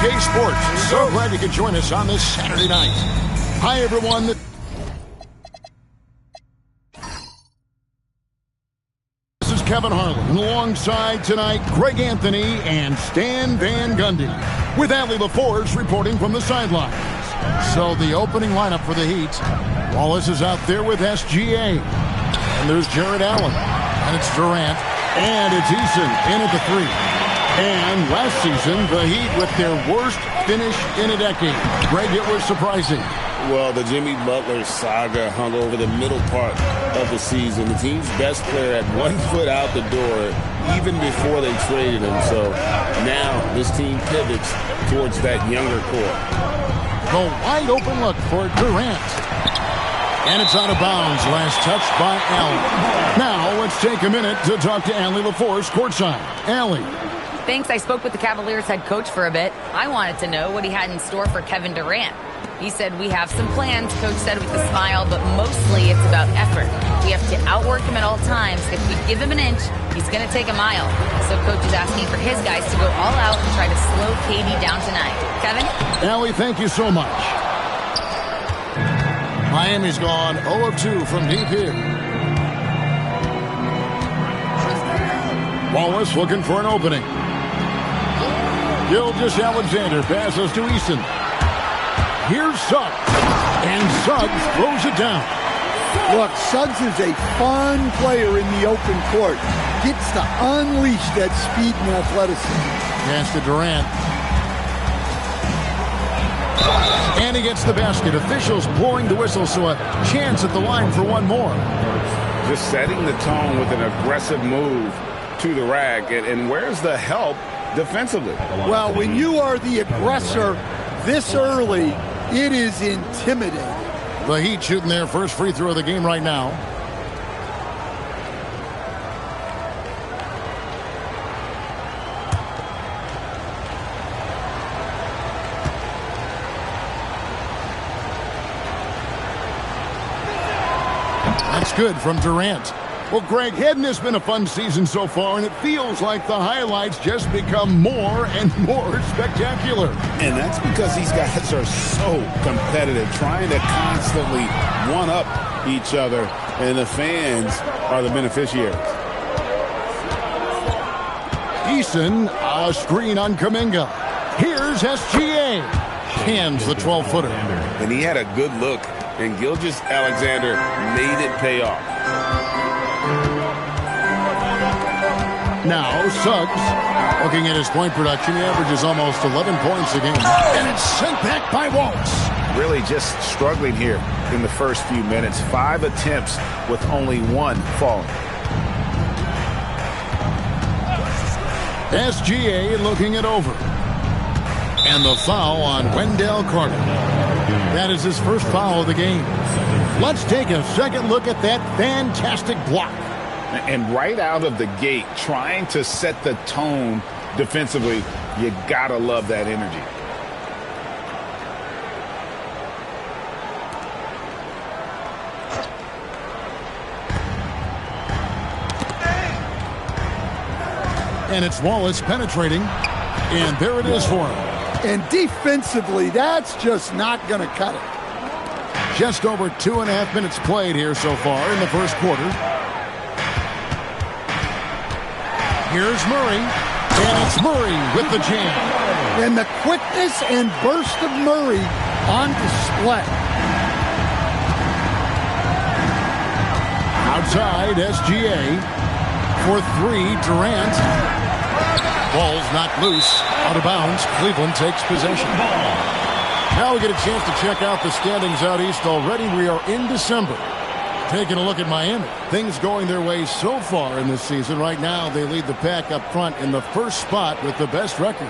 UK Sports. So glad you could join us on this Saturday night. Hi, everyone. This is Kevin Harlan. Alongside tonight, Greg Anthony and Stan Van Gundy. With Allie LaForce reporting from the sidelines. So the opening lineup for the Heat. Wallace is out there with SGA. And there's Jared Allen. And it's Durant. And it's Eason in at the 3. And last season, the Heat with their worst finish in a decade. Greg, it was surprising. Well, the Jimmy Butler saga hung over the middle part of the season. The team's best player had 1 foot out the door even before they traded him. So now this team pivots towards that younger core. The wide open look for Durant. And it's out of bounds. Last touch by Allen. Now let's take a minute to talk to Allie LaForce courtside. Allie. Thanks. I spoke with the Cavaliers head coach for a bit. I wanted to know what he had in store for Kevin Durant. He said, we have some plans, Coach said with a smile, but mostly it's about effort. We have to outwork him at all times. If we give him an inch, he's going to take a mile. So Coach is asking for his guys to go all out and try to slow KD down tonight. Kevin? Allie, thank you so much. Miami's gone 0 of 2 from deep here. Wallace looking for an opening. Gilgeous-Alexander passes to Eason. Here's Suggs. And Suggs throws it down. Look, Suggs is a fun player in the open court. Gets to unleash that speed and athleticism. Pass to Durant. And he gets the basket. Officials blowing the whistle, so a chance at the line for one more. Just setting the tone with an aggressive move to the rack. And where's the help defensively? Well, when you are the aggressor this early, it is intimidating. The Heat shooting their first free throw of the game right now. That's good from Durant. Well, Greg, hadn't this been a fun season so far, and it feels like the highlights just become more and more spectacular. And that's because these guys are so competitive, trying to constantly one-up each other, and the fans are the beneficiaries. Eason, a screen on Kuminga. Here's SGA. Hands the 12-footer. And he had a good look, and Gilgeous-Alexander made it pay off. Now Suggs, looking at his point production, he averages almost 11 points a game. And it's sent back by Wallace. Really just struggling here in the first few minutes. 5 attempts with only 1 falling. SGA looking it over. And the foul on Wendell Carter. That is his first foul of the game. Let's take a second look at that fantastic block. And right out of the gate, trying to set the tone defensively, you gotta love that energy. And it's Wallace penetrating. And there it is for him. And defensively, that's just not going to cut it. Just over 2.5 minutes played here so far in the first quarter. Here's Murray. And it's Murray with the jam. And the quickness and burst of Murray on display. Outside, SGA. For 3, Durant. Ball's not loose. Out of bounds. Cleveland takes possession. Now we get a chance to check out the standings out east already. We are in December. Taking a look at Miami. Things going their way so far in this season. Right now, they lead the pack up front in the first spot with the best record.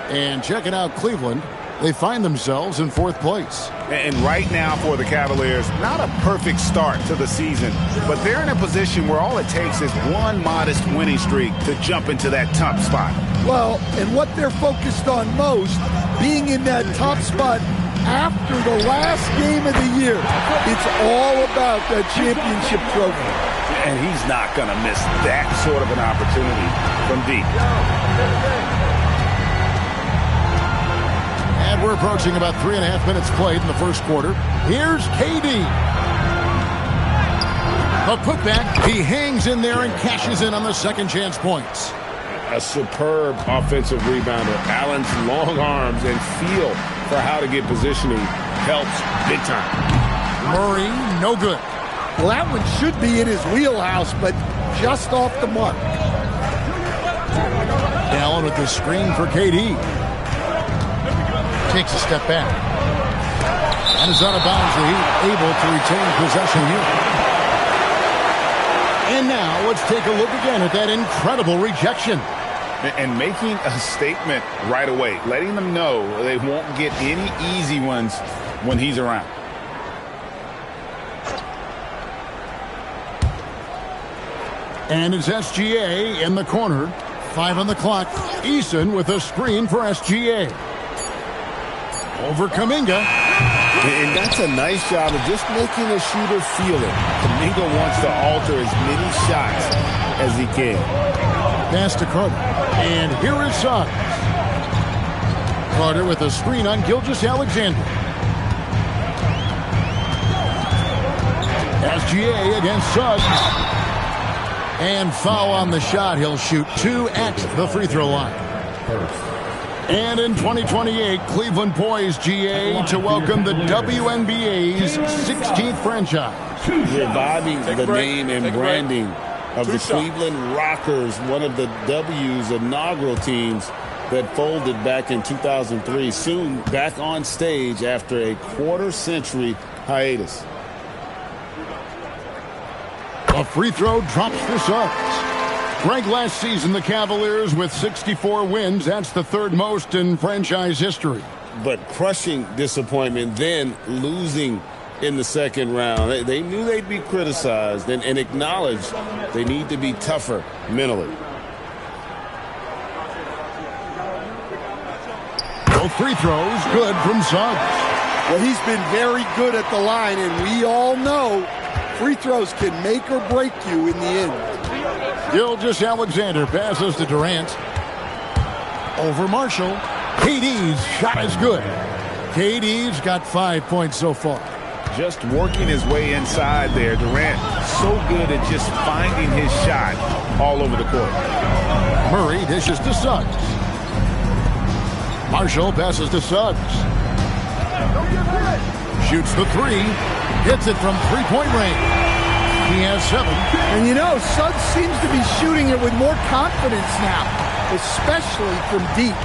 And checking out Cleveland, they find themselves in 4th place. And right now for the Cavaliers, not a perfect start to the season, but they're in a position where all it takes is one modest winning streak to jump into that top spot. Well, and what they're focused on most, being in that top spot after the last game of the year. It's all about that championship trophy. And he's not going to miss that sort of an opportunity from deep. And we're approaching about 3.5 minutes played in the first quarter. Here's KD. A putback. He hangs in there and cashes in on the second chance points. A superb offensive rebounder. Allen's long arms and feel for how to get positioning helps big time. Murray, no good. Well, that one should be in his wheelhouse, but just off the mark. Allen with the screen for KD. Takes a step back. And is out of bounds. The Heat able to retain possession here. And now let's take a look again at that incredible rejection. And making a statement right away, letting them know they won't get any easy ones when he's around. And it's SGA in the corner. 5 on the clock. Eason with a screen for SGA. Over Kuminga. And that's a nice job of just making the shooter feel it. Kuminga wants to alter as many shots as he can. Pass to Carter. And here is Suggs. Carter with a screen on Gilgeous-Alexander. SGA against Suggs. And foul on the shot. He'll shoot 2 at the free throw line. And in 2028, Cleveland poised GA to welcome the WNBA's 16th franchise. Reviving the name and branding of the Cleveland Rockers, one of the W's inaugural teams that folded back in 2003, soon back on stage after a quarter-century hiatus. A free throw drops for Suggs. Ranked last season, the Cavaliers with 64 wins. That's the third most in franchise history. But crushing disappointment, then losing in the second round. They knew they'd be criticized and acknowledged they need to be tougher mentally. Both free throws good from Suggs. Well, he's been very good at the line, and we all know free throws can make or break you in the end. Gilgeous-Alexander passes to Durant. Over Marshall. KD's shot is good. KD's got 5 points so far. Just working his way inside there. Durant so good at just finding his shot all over the court. Murray dishes to Suggs. Marshall passes to Suggs. Shoots the 3. Hits it from three-point range. He has 7. And you know, Suggs seems to be shooting it with more confidence now, especially from deep.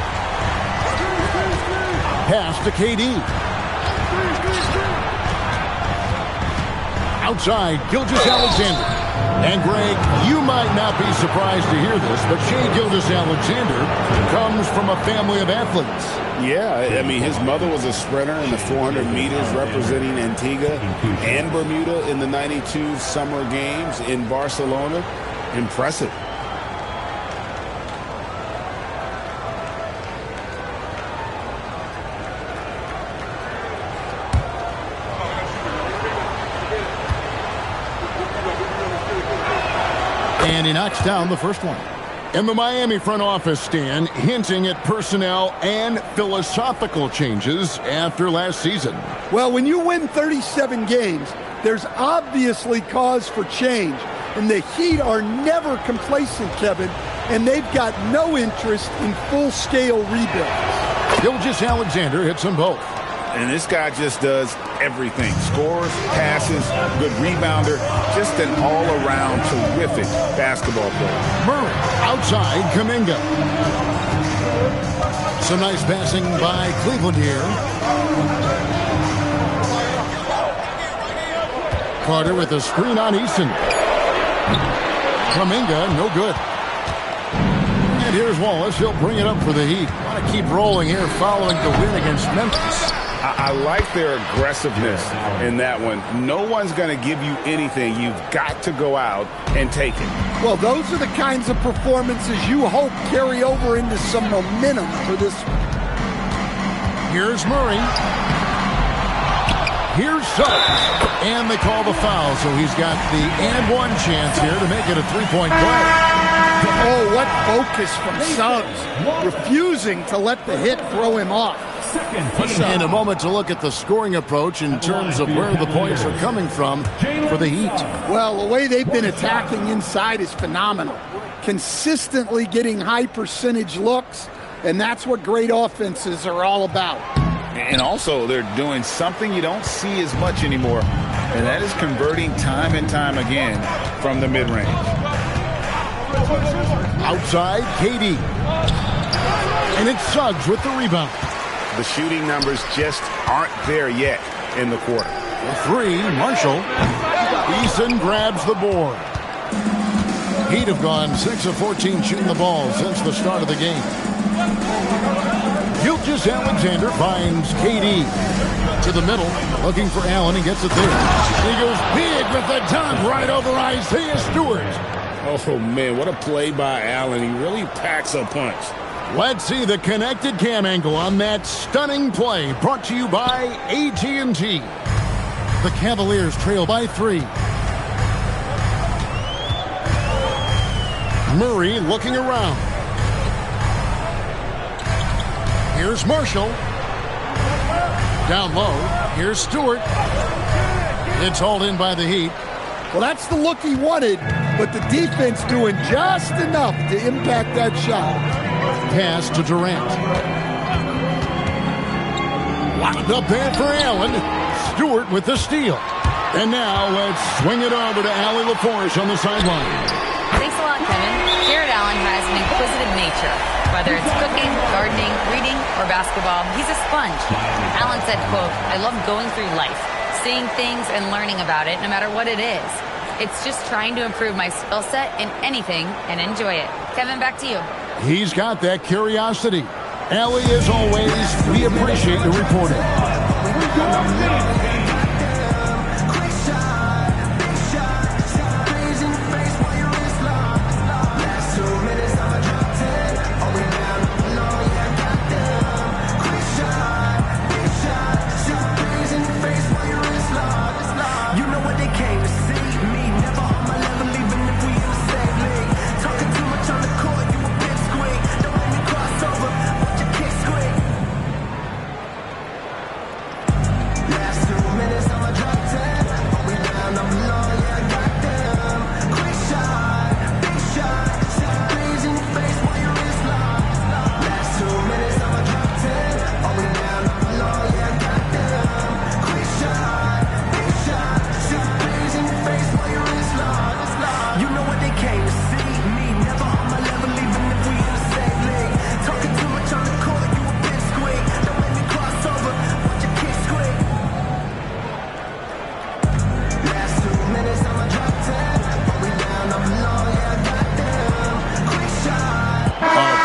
Pass to KD. Outside, Gilgeous-Alexander. And Greg, you might not be surprised to hear this, but Shai Gilgeous-Alexander comes from a family of athletes. Yeah, I mean, his mother was a sprinter in the 400 meters representing Antigua and Bermuda in the 92 Summer Games in Barcelona. Impressive. And he knocks down the first one. And the Miami front office, Stan, hinting at personnel and philosophical changes after last season. Well, when you win 37 games, there's obviously cause for change. And the Heat are never complacent, Kevin, and they've got no interest in full-scale rebuilds. Gilgeous-Alexander hits them both. And this guy just does everything. Scores, passes, good rebounder, just an all-around terrific basketball player. Murray outside Kuminga. Some nice passing by Cleveland here. Carter with a screen on Eason. Kuminga, no good. And here's Wallace. He'll bring it up for the Heat. Want to keep rolling here following the win against Memphis. I like their aggressiveness in that one. No one's going to give you anything. You've got to go out and take it. Well, those are the kinds of performances you hope carry over into some momentum for this one. Here's Murray. Here's Suggs. And they call the foul, so he's got the and one chance here to make it a three-point play. Oh, what focus from Suggs. Refusing to let the hit throw him off. And a moment to look at the scoring approach in terms of where the points are coming from for the Heat. Well, the way they've been attacking inside is phenomenal. Consistently getting high percentage looks, and that's what great offenses are all about. And also, they're doing something you don't see as much anymore, and that is converting time and time again from the mid-range. Outside, KD. And it's Suggs with the rebound. The shooting numbers just aren't there yet in the quarter. The three, Marshall. Eason grabs the board. Heat have gone 6 of 14 shooting the ball since the start of the game. Gilgeous-Alexander finds KD to the middle, looking for Allen. He gets it there. He goes big with the dunk right over Isaiah Stewart. Oh, man, what a play by Allen. He really packs a punch. Let's see the connected cam angle on that stunning play, brought to you by AT&T. The Cavaliers trail by 3. Murray looking around. Here's Marshall. Down low. Here's Stewart. It's hauled in by the Heat. Well, that's the look he wanted, but the defense doing just enough to impact that shot. Pass to Durant. Wound up there for Allen. Stewart with the steal. And now let's swing it over to Allie LaForge on the sideline. Thanks a lot, Kevin. Jared Allen has an inquisitive nature. Whether it's cooking, gardening, reading, or basketball, he's a sponge. Allen said, quote, "I love going through life, seeing things and learning about it no matter what it is. It's just trying to improve my skill set in anything and enjoy it." Kevin, back to you. He's got that curiosity. Allie, as always, we appreciate the reporting.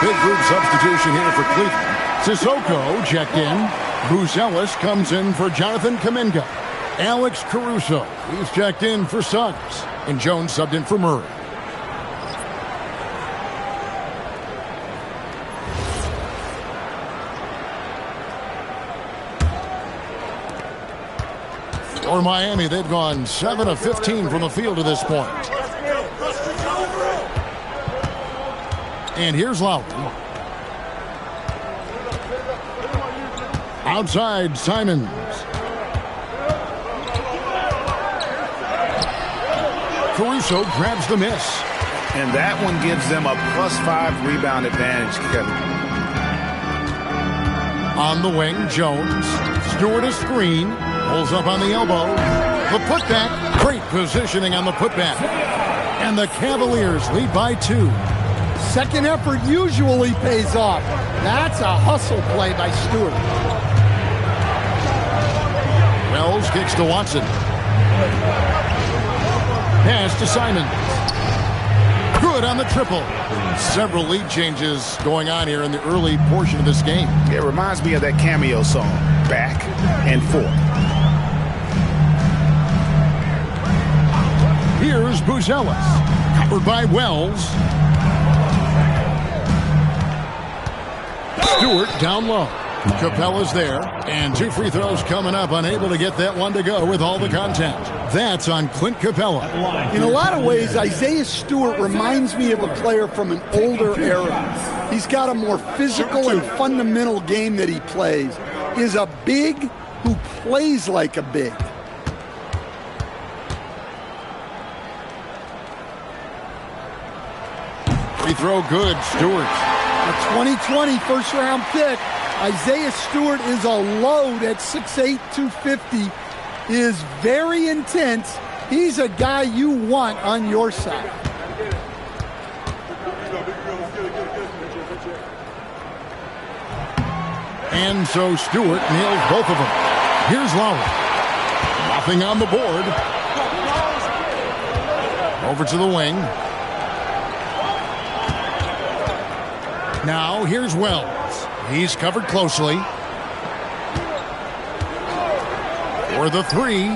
Big group substitution here for Cleveland. Sissoko checked in. Buzelis comes in for Jonathan Kuminga. Alex Caruso, he's checked in for Suggs. And Jones subbed in for Murray. For Miami, they've gone 7 of 15 from the field to this point. And here's Lowry. Outside, Simons. Caruso grabs the miss. And that one gives them a +5 rebound advantage, Kevin. On the wing, Jones. Stewart a screen. Pulls up on the elbow. The putback. Great positioning on the putback. And the Cavaliers lead by 2. Second effort usually pays off. That's a hustle play by Stewart. Wells kicks to Watson. Pass to Simons. Good on the triple. Several lead changes going on here in the early portion of this game. It reminds me of that cameo song, Back and Forth. Here's Buzelis. Covered by Wells. Stewart down low. Capella's there. And 2 free throws coming up. Unable to get that one to go with all the contact. That's on Clint Capella. In a lot of ways, Isaiah Stewart reminds me of a player from an older era. He's got a more physical and fundamental game that he plays. is a big who plays like a big. Free throw good, Stewart. A 2020 first-round pick. Isaiah Stewart is a load at 6'8", 250, is very intense. He's a guy you want on your side. And so Stewart nails both of them. Here's Lowry. Nothing on the board. Over to the wing. Now here's Wells. He's covered closely. For the three.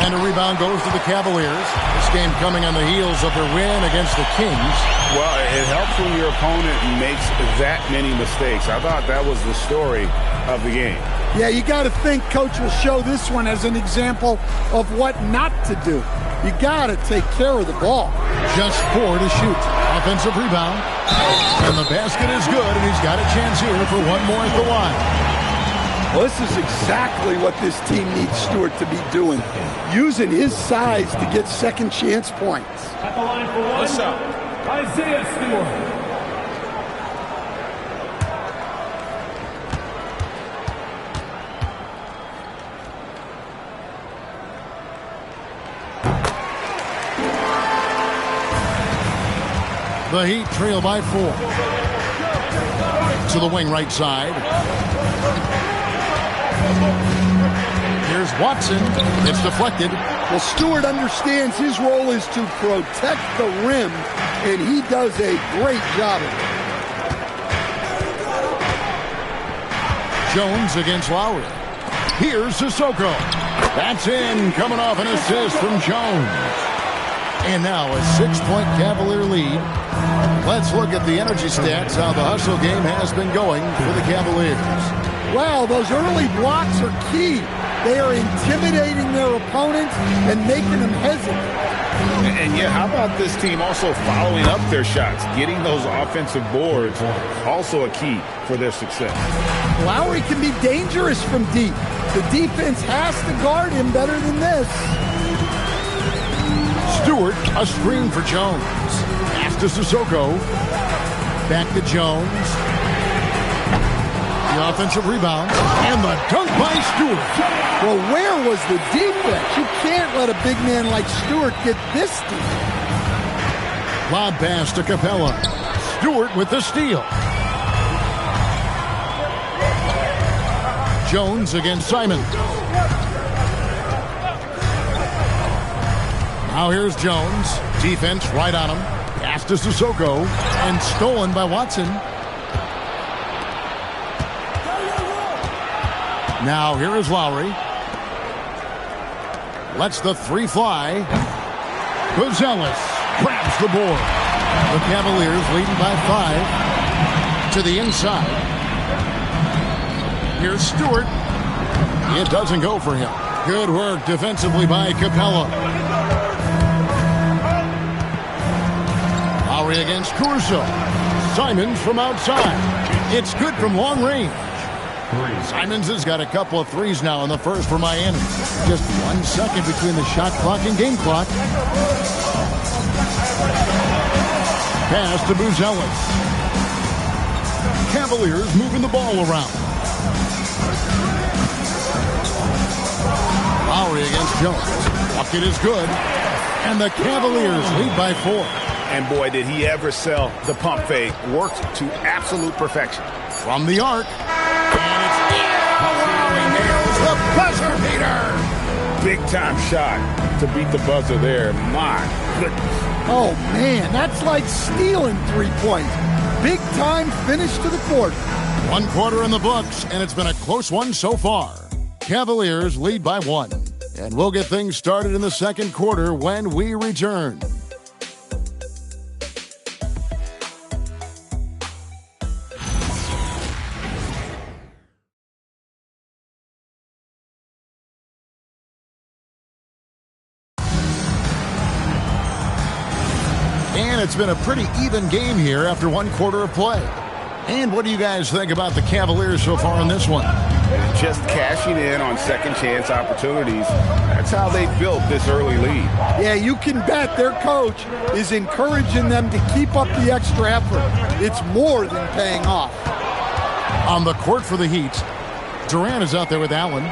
And a rebound goes to the Cavaliers. This game coming on the heels of their win against the Kings. Well, it helps when your opponent makes that many mistakes. I thought that was the story of the game. Yeah, you got to think Coach will show this one as an example of what not to do. You got to take care of the ball. Just 4 to shoot. Offensive rebound. And the basket is good, and he's got a chance here for one more at the line. Well, this is exactly what this team needs Stewart to be doing. Using his size to get second chance points. At the line for one, Isaiah Stewart. The Heat trail by 4. To the wing right side. Here's Watson. It's deflected. Well, Stewart understands his role is to protect the rim, and he does a great job of it. Jones against Lowry. Here's Sissoko. That's in, coming off an assist from Jones. And now a 6-point Cavalier lead. Let's look at the energy stats, how the hustle game has been going for the Cavaliers. Wow, those early blocks are key. They are intimidating their opponents and making them hesitant. And yet, how about this team also following up their shots? Getting those offensive boards, also a key for their success. Lowry can be dangerous from deep. The defense has to guard him better than this. Stewart, a screen for Jones. Pass to Sissoko. Back to Jones. The offensive rebound. And the dunk by Stewart. Well, where was the defense? You can't let a big man like Stewart get this deep. Lob pass to Capella. Stewart with the steal. Jones against Simon. Now here's Jones. Defense right on him. Pass to Sissoko. And stolen by Watson. Now here is Lowry. Lets the three fly. Gonzalez grabs the board. The Cavaliers leading by 5 to the inside. Here's Stewart. It doesn't go for him. Good work defensively by Capella. Lowry against Caruso. Simons from outside. It's good from long range. Simons has got a couple of threes now in the first for Miami. Just 1 second between the shot clock and game clock. Pass to Buzelis. Cavaliers moving the ball around. Lowry against Jones. Bucket is good. And the Cavaliers lead by 4. And boy, did he ever sell the pump fake. Worked to absolute perfection. From the arc. And it's Lowry nails the buzzer beater. Big time shot to beat the buzzer there. My goodness. Oh, man, that's like stealing 3 points. Big time finish to the quarter. 1 quarter in the books, and it's been a close one so far. Cavaliers lead by 1. And we'll get things started in the second quarter when we return. And it's been a pretty even game here after 1 quarter of play. And what do you guys think about the Cavaliers so far in this one? Just cashing in on second chance opportunities. That's how they built this early lead. Yeah, you can bet their coach is encouraging them to keep up the extra effort. It's more than paying off. On the court for the Heat, Durant is out there with Allen.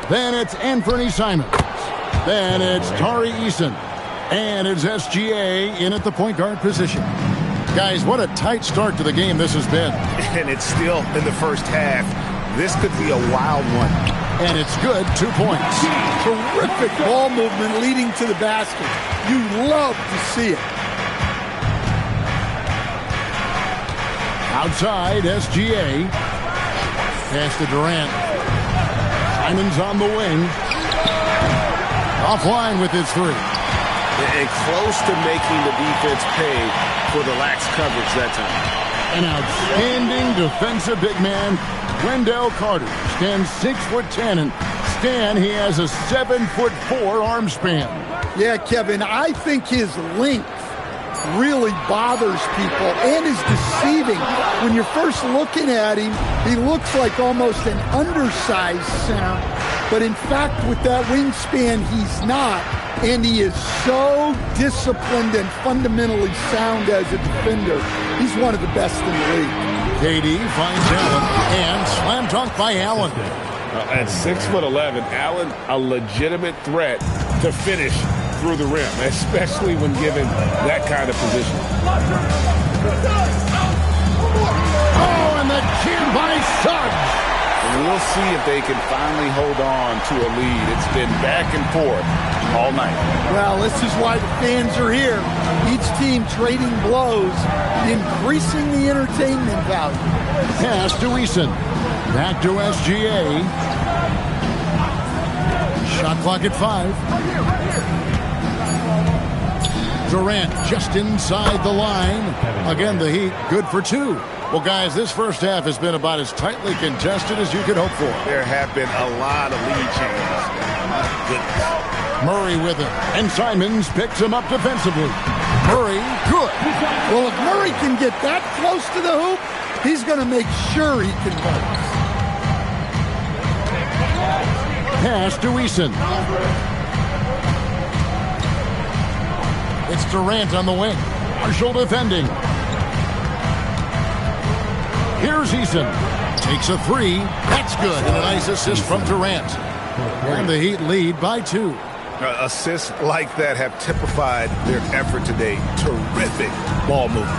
Then it's Anthony Simons. Then it's Tari Eason. And it's SGA in at the point guard position. Guys, what a tight start to the game this has been. And it's still in the first half. This could be a wild one. And it's good, 2 points. Terrific ball movement leading to the basket. You love to see it. Outside, SGA. Pass to Durant. Simons on the wing. Offline with his three. And close to making the defense pay for the lax coverage that time. An outstanding defensive big man, Wendell Carter, stands 6'10", and Stan, he has a 7'4" arm span. Yeah, Kevin, I think his length really bothers people and is deceiving. When you're first looking at him, he looks like almost an undersized center, but in fact, with that wingspan, he's not. And he is so disciplined and fundamentally sound as a defender. He's one of the best in the league. KD finds Allen, and slam dunk by Allen. At 6'11", Allen, a legitimate threat to finish through the rim, especially when given that kind of position. Oh, and the jam by Suggs. And we'll see if they can finally hold on to a lead. It's been back and forth all night. Well, this is why the fans are here. Each team trading blows, increasing the entertainment value. Pass to Eason. Back to SGA. Shot clock at 5. Durant just inside the line. Again, the Heat good for 2. Well, guys, this first half has been about as tightly contested as you could hope for. There have been a lot of lead changes. My goodness. Murray with him, and Simons picks him up defensively. Murray, good. Well, if Murray can get that close to the hoop, he's going to make sure he converts. Pass to Eason. It's Durant on the wing. Marshall defending. Here's Eason. Takes a 3. That's good. And a nice assist from Durant. And the Heat lead by 2. Assists like that have typified their effort today. Terrific ball movement.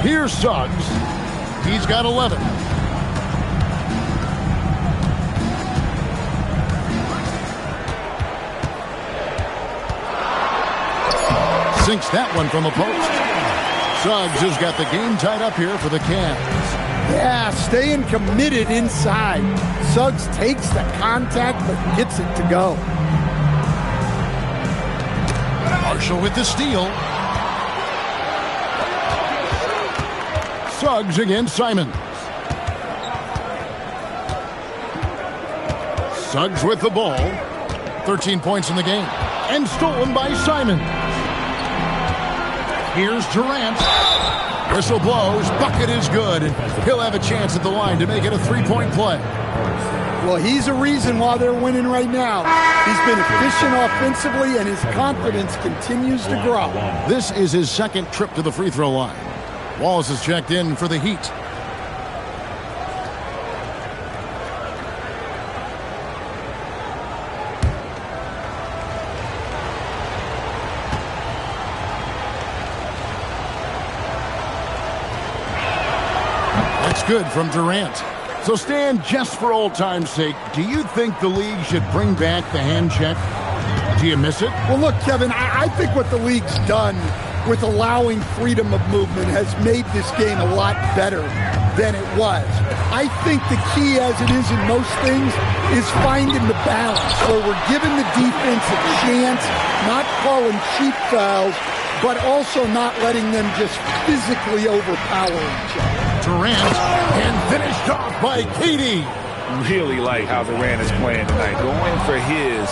Here's Suggs. He's got 11. Sinks that one from the post. Suggs has got the game tied up here for the Cavs. Yeah, staying committed inside. Suggs takes the contact but gets it to go. Marshall with the steal. Suggs against Simons. Suggs with the ball. 13 points in the game. And stolen by Simons. Here's Durant. Whistle blows. Bucket is good. He'll have a chance at the line to make it a 3-point play. Well, he's a reason why they're winning right now. He's been efficient offensively, and his confidence continues to grow. This is his second trip to the free throw line. Wallace has checked in for the Heat. Good from Durant. So, Stan, just for old time's sake, do you think the league should bring back the hand check? Do you miss it? Well, look, Kevin, I think what the league's done with allowing freedom of movement has made this game a lot better than it was. I think the key, as it is in most things, is finding the balance where we're giving the defense a chance, not calling cheap fouls, but also not letting them just physically overpower each other. Durant, and finished off by KD. Really like how Durant is playing tonight. Going for his,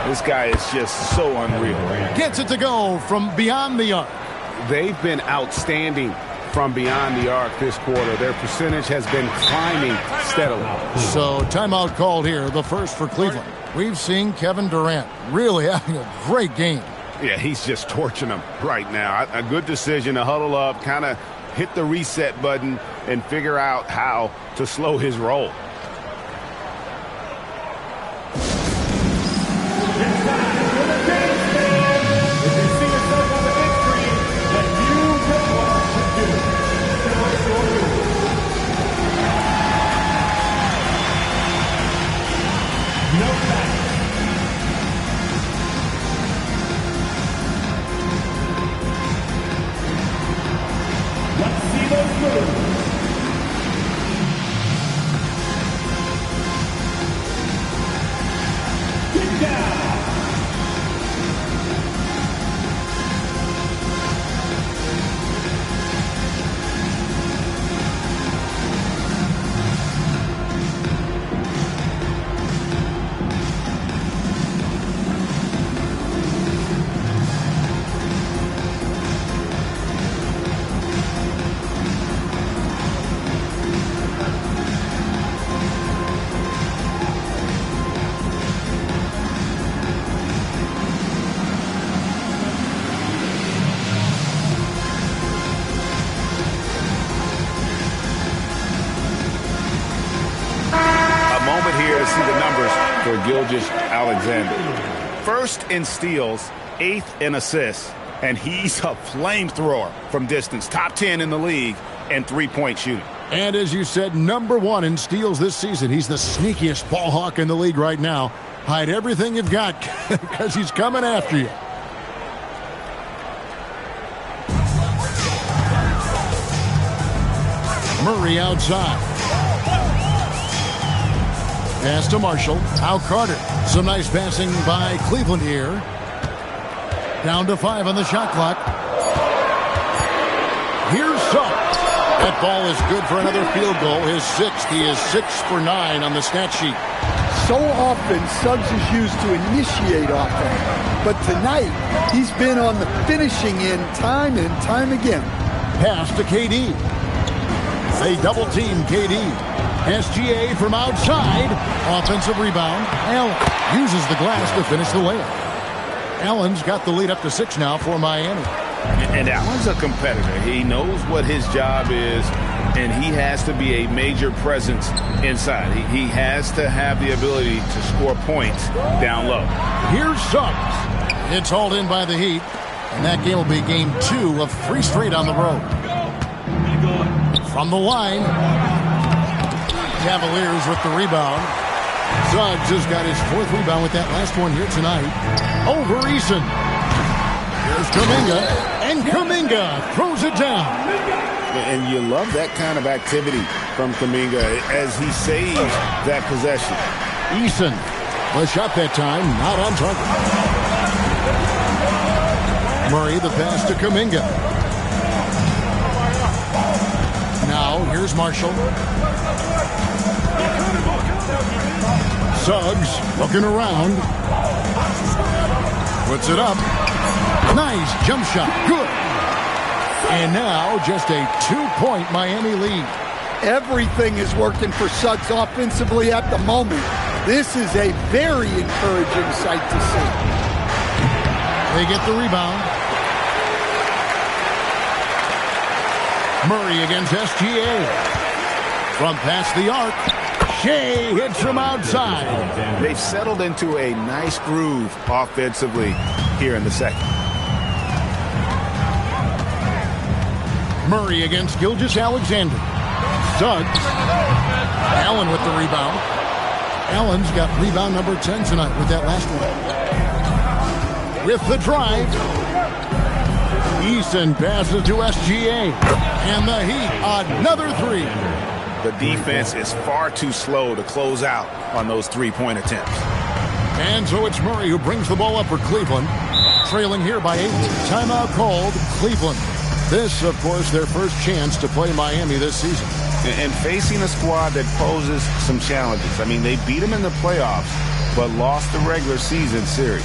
this guy is just so unreal. Gets it to go from beyond the arc. They've been outstanding from beyond the arc this quarter. Their percentage has been climbing steadily. So timeout called here, the first for Cleveland. We've seen Kevin Durant really having a great game. Yeah, he's just torching them right now. A good decision to huddle up, kind of hit the reset button, and figure out how to slow his roll. Alexander. First in steals, 8th in assists, and he's a flamethrower from distance. Top 10 in the league and three-point shooting. And as you said, #1 in steals this season. He's the sneakiest ball hawk in the league right now. Hide everything you've got because he's coming after you. Murray outside. Pass to Marshall. Out Carter. Some nice passing by Cleveland here. Down to 5 on the shot clock. Here's Suggs. That ball is good for another field goal. His 6th. He is 6 for 9 on the stat sheet. So often Suggs is used to initiate offense. But tonight, he's been on the finishing end time and time again. Pass to KD. They double team KD. SGA from outside. Offensive rebound. Allen uses the glass to finish the layup. Allen's got the lead up to 6 now for Miami. And Allen's a competitor. He knows what his job is, and he has to be a major presence inside. He has to have the ability to score points down low. Here's Suggs. It's hauled in by the Heat, and that game will be game 2 of 3 straight on the road. From the line, Cavaliers with the rebound. Suggs has got his 4th rebound with that last one here tonight. Over Eason. Here's Kuminga, and Kuminga throws it down. And you love that kind of activity from Kuminga as he saves that possession. Eason, the shot that time, not on target. Murray, the pass to Kuminga. Now, here's Marshall. Suggs looking around. Puts it up. Nice jump shot. Good. And now just a 2-point Miami lead. Everything is working for Suggs offensively at the moment. This is a very encouraging sight to see. They get the rebound. Murray against SGA. From past the arc. Shea hits from outside. They've settled into a nice groove offensively here in the second. Murray against Gilgeous-Alexander. Suggs. Allen with the rebound. Allen's got rebound number 10 tonight with that last one. With the drive. Eason passes to SGA. And the Heat, another 3. The defense is far too slow to close out on those three-point attempts. And so it's Murray who brings the ball up for Cleveland. Trailing here by 8. Timeout called Cleveland. This, of course, their first chance to play Miami this season. And facing a squad that poses some challenges. I mean, they beat them in the playoffs, but lost the regular season series.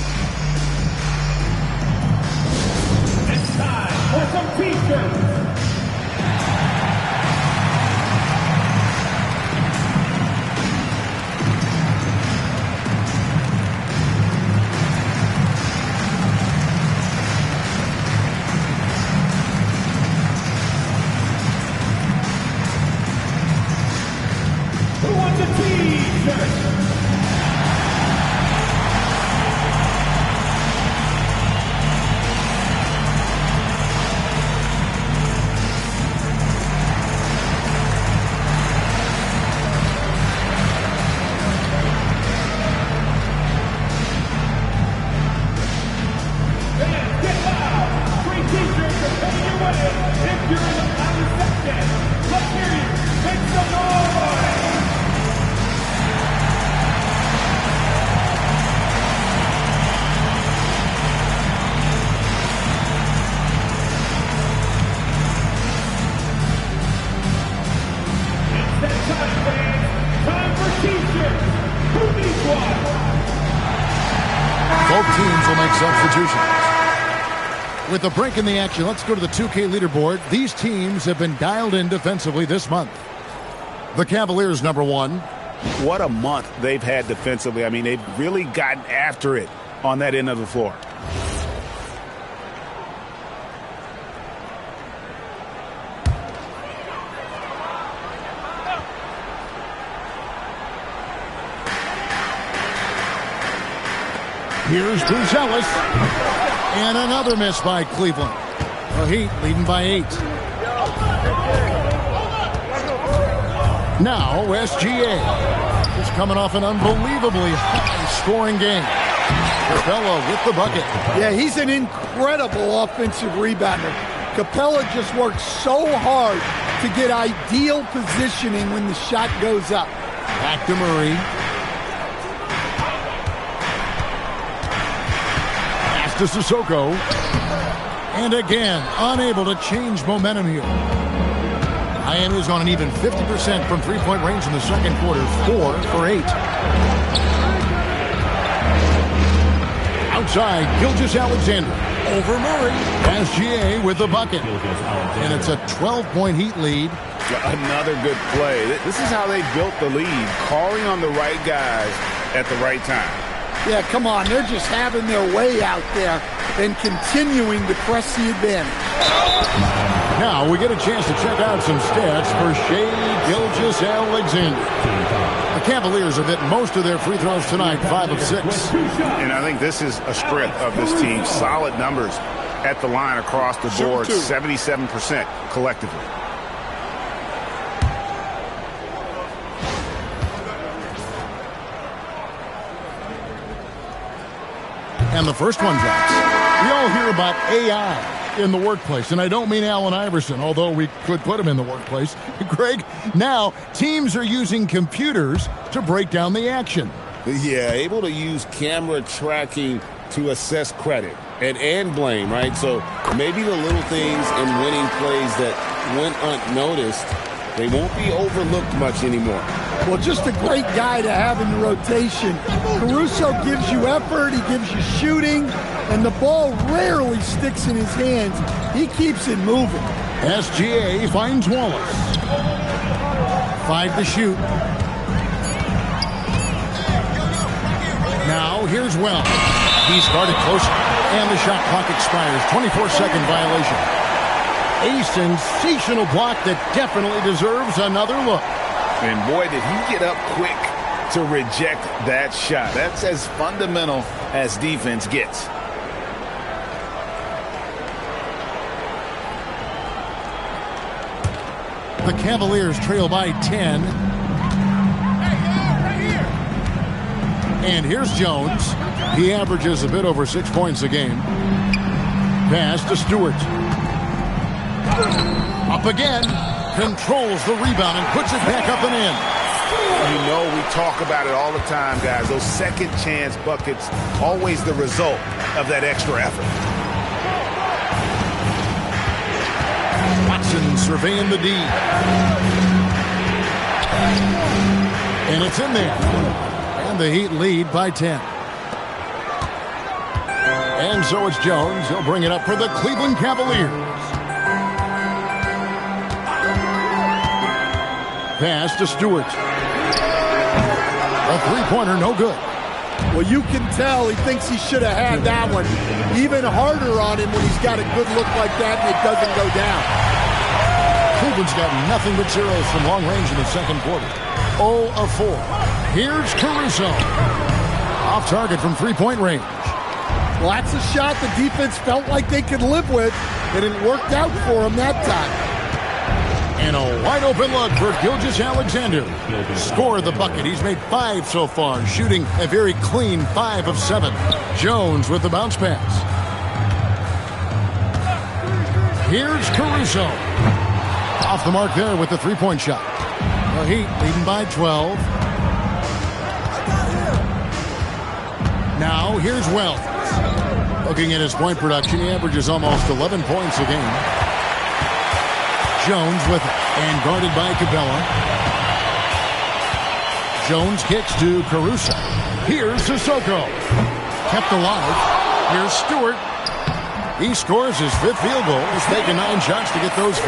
It's time for some T-shirts. Who wants a T-shirt? Both teams will make substitutions. With a break in the action, let's go to the 2K leaderboard. These teams have been dialed in defensively this month. The Cavaliers, number 1. What a month they've had defensively. I mean, they've really gotten after it on that end of the floor. Here's Bruce Ellis. And another miss by Cleveland. The Heat leading by 8. Now SGA is coming off an unbelievably high-scoring game. Capella with the bucket. Yeah, he's an incredible offensive rebounder. Capella just works so hard to get ideal positioning when the shot goes up. Back to Murray. Pass to Sissoko. And again, unable to change momentum here. Miami's on an even 50% from three-point range in the second quarter, 4 for 8. Outside, Gilgeous-Alexander. Over Murray. SGA with the bucket. And it's a 12-point Heat lead. Another good play. This is how they built the lead, calling on the right guys at the right time. Yeah, come on. They're just having their way out there and continuing to press the advantage. Now we get a chance to check out some stats for Shai Gilgeous-Alexander. The Cavaliers have hit most of their free throws tonight, 5 of 6. And I think this is a strength of this team. Solid numbers at the line across the board, 77% collectively. And the first one drops. We all hear about AI in the workplace, and I don't mean Allen Iverson, although we could put him in the workplace. Greg, now teams are using computers to break down the action. Yeah, able to use camera tracking to assess credit and blame, right? So maybe the little things in winning plays that went unnoticed, they won't be overlooked much anymore. Well, just a great guy to have in the rotation. Caruso gives you effort, he gives you shooting, and the ball rarely sticks in his hands. He keeps it moving. SGA finds Wallace. 5 to shoot. Now here's Wells. He's guarded closer, and the shot clock expires. 24-second violation. A sensational block that definitely deserves another look. And boy, did he get up quick to reject that shot. That's as fundamental as defense gets. The Cavaliers trail by 10. And here's Jones. He averages a bit over 6 points a game. Pass to Stewart. Up again. Controls the rebound and puts it back up and in. You know, we talk about it all the time, guys. Those second chance buckets, always the result of that extra effort. Watson surveying the D. And it's in there. And the Heat lead by 10. And so it's Jones. He'll bring it up for the Cleveland Cavaliers. pass to Stewart. A three-pointer, no good. Well, you can tell he thinks he should have had that one. Even harder on him when he's got a good look like that and it doesn't go down. Cleveland's got nothing but zeros from long range in the second quarter. 0 of 4. Here's Caruso. Off target from three-point range. Well, that's a shot the defense felt like they could live with, and it worked out for them that time. And a wide-open look for Gilgeous-Alexander. Scored the bucket. He's made 5 so far, shooting a very clean 5 of 7. Jones with the bounce pass. Here's Caruso. Off the mark there with the three-point shot. The Heat leading by 12. Now here's Wells. Looking at his point production, he averages almost 11 points a game. Jones with it, and guarded by Capella. Jones kicks to Caruso. Here's Sissoko. Kept alive. Here's Stewart. He scores his 5th field goal. He's taken 9 shots to get those 5.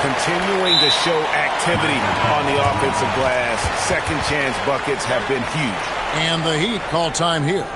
Continuing to show activity on the offensive glass. Second chance buckets have been huge. And the Heat call time here.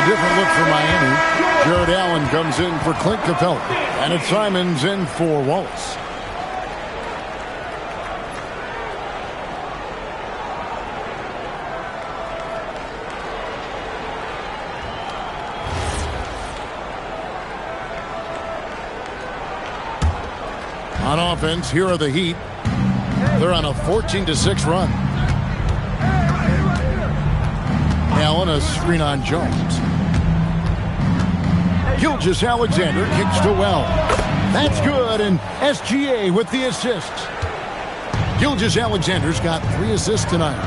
Different look for Miami. Jared Allen comes in for Clint Capella. And it's Simons in for Wallace. On offense, here are the Heat. They're on a 14-6 run. Allen, a screen on Jones. Gilgeous-Alexander kicks to Well. That's good, and SGA with the assists. Gilgeous-Alexander's got 3 assists tonight.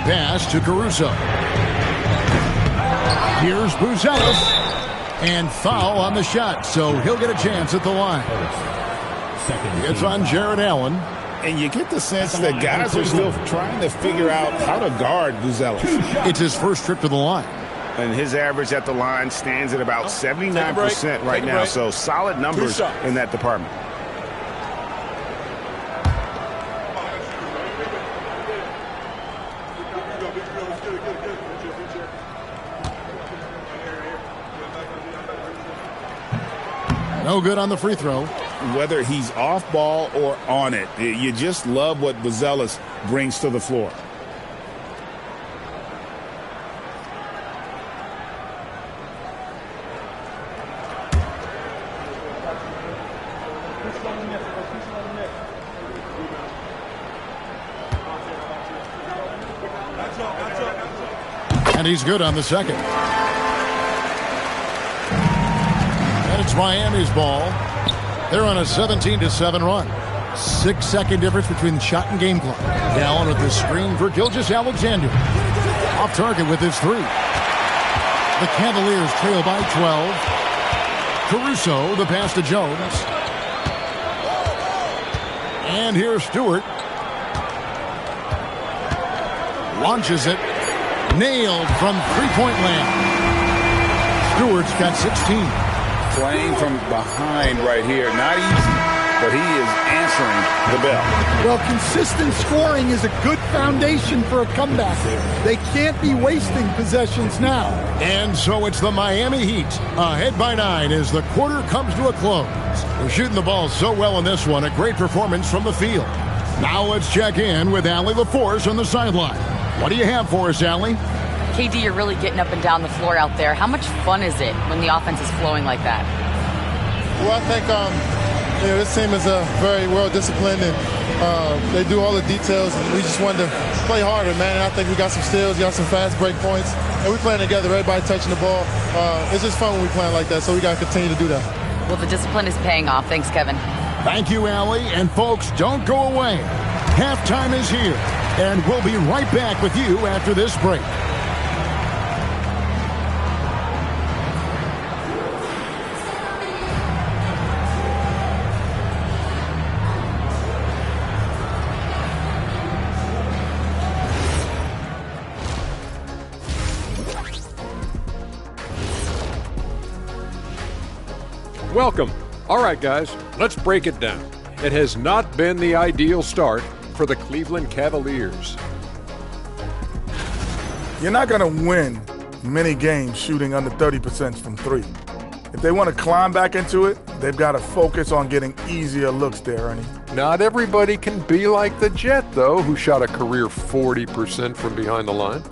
Pass to Caruso. Here's Buzelis. And foul on the shot, so he'll get a chance at the line. It's on Jared Allen. And you get the sense that guys are still trying to figure out how to guard Buzelis. It's his first trip to the line. And his average at the line stands at about 79% right now. So solid numbers in that department. No good on the free throw. Whether he's off ball or on it, you just love what Buzelis brings to the floor. And he's good on the second. And it's Miami's ball. They're on a 17-7 run. 6-second difference between the shot and game clock. Allen with the screen for Gilgeous-Alexander. Off target with his 3. The Cavaliers trail by 12. Caruso, the pass to Jones. And here's Stewart. Launches it. Nailed from three-point land. Stewart's got 16. Playing from behind right here. Not easy, but he is answering the bell. Well, consistent scoring is a good foundation for a comeback. They can't be wasting possessions now. And so it's the Miami Heat ahead by 9 as the quarter comes to a close. They're shooting the ball so well in this one. A great performance from the field. Now let's check in with Allie LaForce on the sideline. What do you have for us, Allie? KD, you're really getting up and down the floor out there. How much fun is it when the offense is flowing like that? Well, I think this team is very well disciplined, and they do all the details, and we just wanted to play harder, man. And I think we got some steals, got some fast break points, and we're playing together, everybody touching the ball. It's just fun when we playing like that, so we got to continue to do that. Well, the discipline is paying off. Thanks, Kevin. Thank you, Allie. And folks, don't go away. Halftime is here, and we'll be right back with you after this break. Welcome. All right, guys, let's break it down. It has not been the ideal start for the Cleveland Cavaliers. You're not going to win many games shooting under 30% from three. If they want to climb back into it, they've got to focus on getting easier looks there, Ernie. Not everybody can be like the Jet, though, who shot a career 40% from behind the line.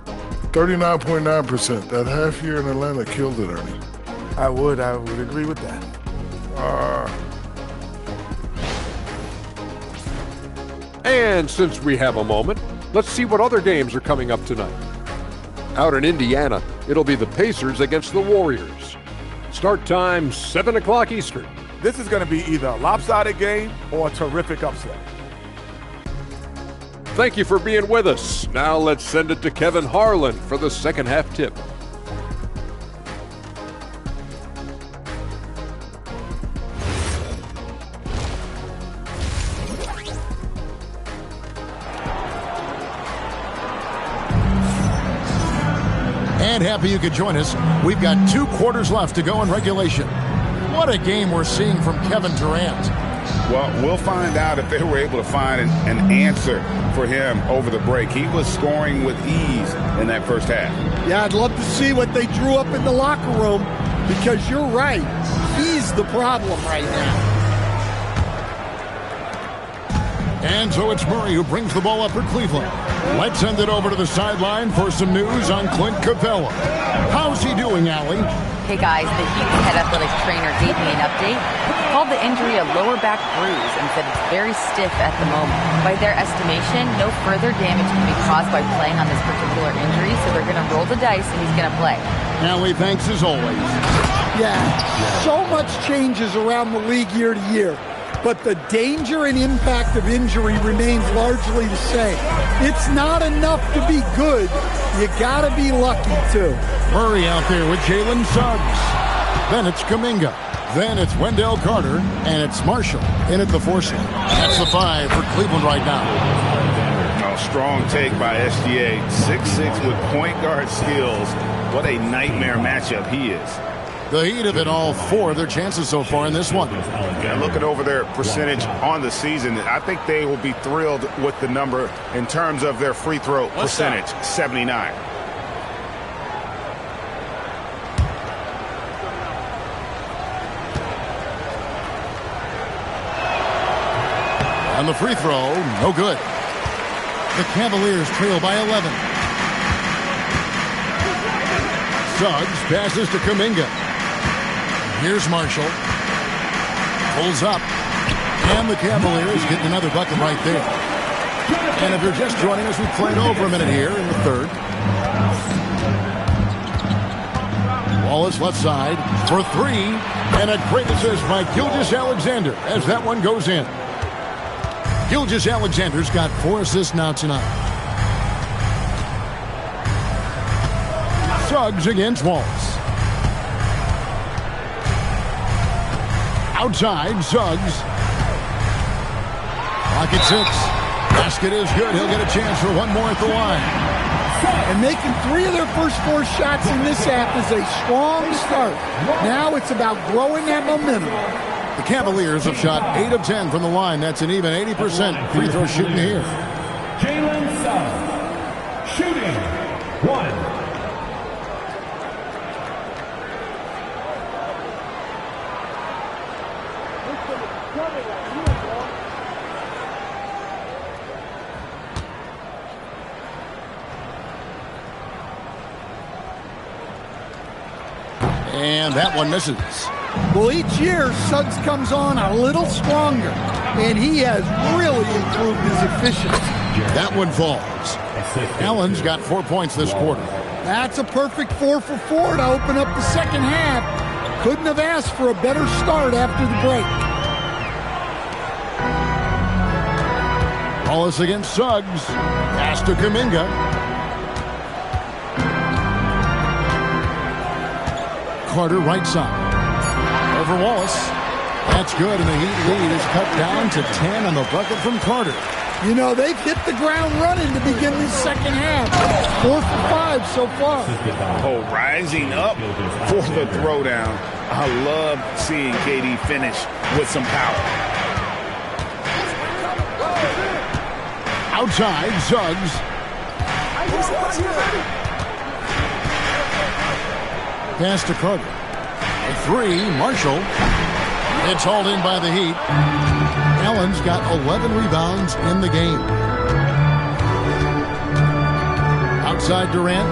39.9%. That half year in Atlanta killed it, Ernie. I would agree with that. And since we have a moment, let's see what other games are coming up tonight. Out in Indiana, it'll be the Pacers against the Warriors. Start time, 7 o'clock Eastern. This is going to be either a lopsided game or a terrific upset. Thank you for being with us. Now let's send it to Kevin Harlan for the second half tip. And happy you could join us. We've got 2 quarters left to go in regulation. What a game we're seeing from Kevin Durant. Well, we'll find out if they were able to find an answer for him over the break. He was scoring with ease in that first half. Yeah, I'd love to see what they drew up in the locker room, because you're right. He's the problem right now. And so it's Murray who brings the ball up for Cleveland. Let's send it over to the sideline for some news on Clint Capella. How's he doing, Allie? Hey guys, the Heat's head athletic trainer gave me an update. He called the injury a lower back bruise and said it's very stiff at the moment. By their estimation, no further damage can be caused by playing on this particular injury, so they're going to roll the dice and he's going to play. Allie, thanks as always. Yeah, so much changes around the league year to year, but the danger and impact of injury remains largely the same. It's not enough to be good. You got to be lucky, too. Murray out there with Jalen Suggs. Then it's Kuminga. Then it's Wendell Carter. And it's Marshall in at the 4 slot. That's the 5 for Cleveland right now. Strong take by SGA. 6'6" with point guard skills. What a nightmare matchup he is. The Heat have hit all 4 of their chances so far in this one. And looking over their percentage on the season, I think they will be thrilled with the number in terms of their free throw percentage, 79. And the free throw, no good. The Cavaliers trail by 11. Suggs passes to Kuminga. Here's Marshall. Pulls up. And the Cavaliers getting another bucket right there. And if you're just joining us, we've played over a minute here in the third. Wallace left side for 3. And a great assist by Gilgeous-Alexander as that one goes in. Gilgeous-Alexander's got 4 assists now tonight. Suggs against Wallace. Outside, Suggs. Clock at 6. Basket is good. He'll get a chance for one more at the line. And making 3 of their first 4 shots in this half is a strong start. Now it's about growing that momentum. The Cavaliers have shot 8 of 10 from the line. That's an even 80% free throw shooting here. Jalen Suggs, shooting 1. And that one misses. Well, each year, Suggs comes on a little stronger, and he has really improved his efficiency. That one falls. Allen's got 4 points this quarter. That's a perfect 4 for 4 to open up the second half. Couldn't have asked for a better start after the break. Wallace against Suggs. Pass to Kuminga. Carter right side. Over Wallace. That's good, and the Heat lead is cut down to 10 on the bucket from Carter. You know, they've hit the ground running to begin the second half. 4 for 5 so far. Oh, rising up for the throwdown. I love seeing KD finish with some power. Outside, Suggs. Pass to Carter. A 3, Marshall. It's hauled in by the Heat. Allen's got 11 rebounds in the game. Outside Durant.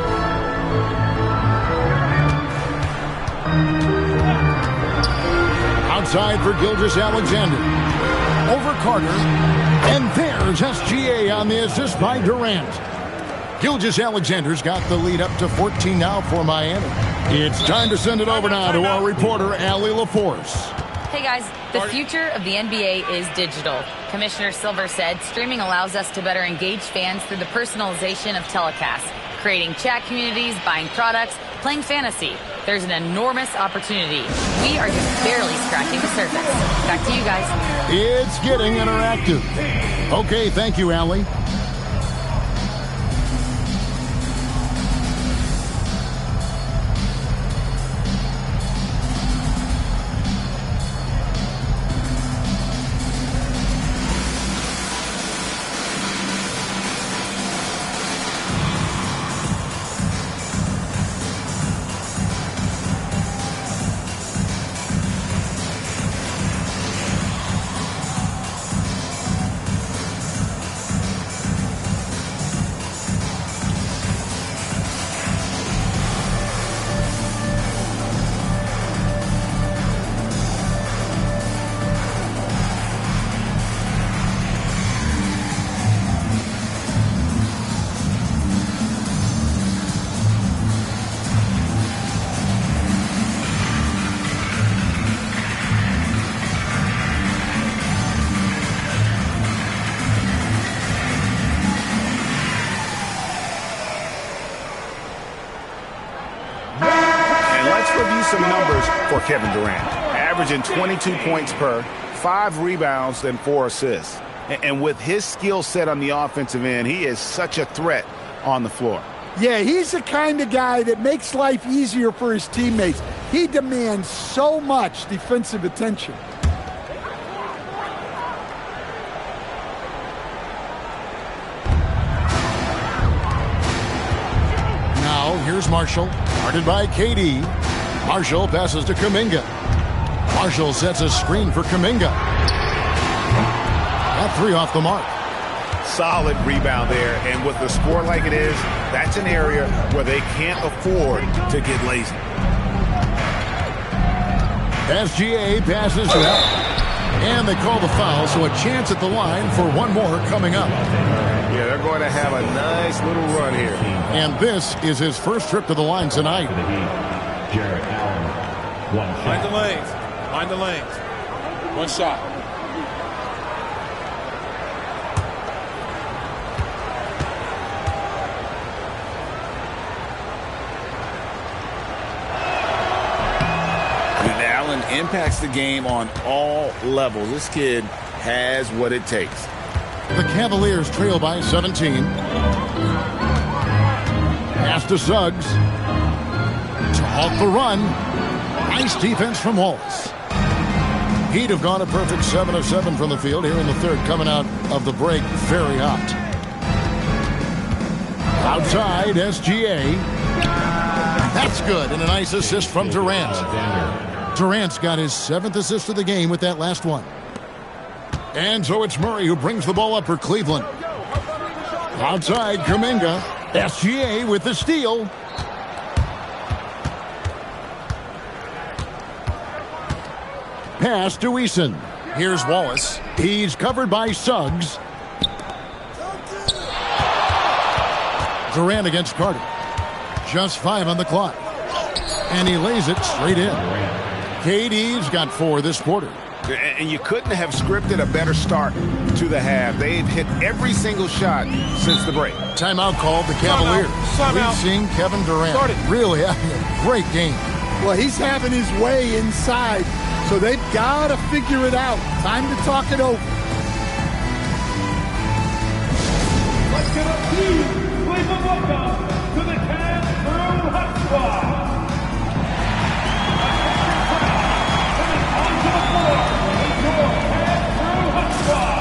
Outside for Gilgeous-Alexander. Over Carter. And there's SGA on the assist by Durant. Gilgeous-Alexander's got the lead up to 14 now for Miami. It's time to send it over now to our reporter, Allie LaForce. Hey guys, the future of the NBA is digital. Commissioner Silver said streaming allows us to better engage fans through the personalization of telecasts, creating chat communities, buying products, playing fantasy. There's an enormous opportunity. We are just barely scratching the surface. Back to you guys. It's getting interactive. Okay, thank you, Allie. Some numbers for Kevin Durant. Averaging 22 points per, 5 rebounds, and 4 assists. And with his skill set on the offensive end, he is such a threat on the floor. Yeah, he's the kind of guy that makes life easier for his teammates. He demands so much defensive attention. Now, here's Marshall, guarded by KD. Marshall passes to Kuminga. Marshall sets a screen for Kuminga. That 3 off the mark. Solid rebound there, and with the score like it is, that's an area where they can't afford to get lazy. SGA passes to Allen. And they call the foul, so a chance at the line for one more coming up. Yeah, they're going to have a nice little run here. And this is his first trip to the line tonight. Jarrett Allen, 1 shot. Find the lanes. Find the lanes. 1 shot. Allen impacts the game on all levels. This kid has what it takes. The Cavaliers trail by 17. Pass to Suggs. To halt the run. Nice defense from Wallace. Heat have gone a perfect 7 of 7 from the field here in the third, coming out of the break very hot. Outside, SGA. That's good, and a nice assist from Durant. Durant's got his 7th assist of the game with that last one. And so it's Murray who brings the ball up for Cleveland. Outside, Kuminga. SGA with the steal. Pass to Eason. Here's Wallace. He's covered by Suggs. Durant against Carter. Just 5 on the clock. And he lays it straight in. KD's got 4 this quarter. And you couldn't have scripted a better start to the half. They've hit every single shot since the break. Timeout called the Cavaliers. We've seen Kevin Durant really having a great game. Well, he's having his way inside, so they've got to figure it out. Time to talk it over. Let's give a huge wave of welcome to the Cavs Crew Hot Squad. Onto the floor is your Cavs Crew Hot Squad.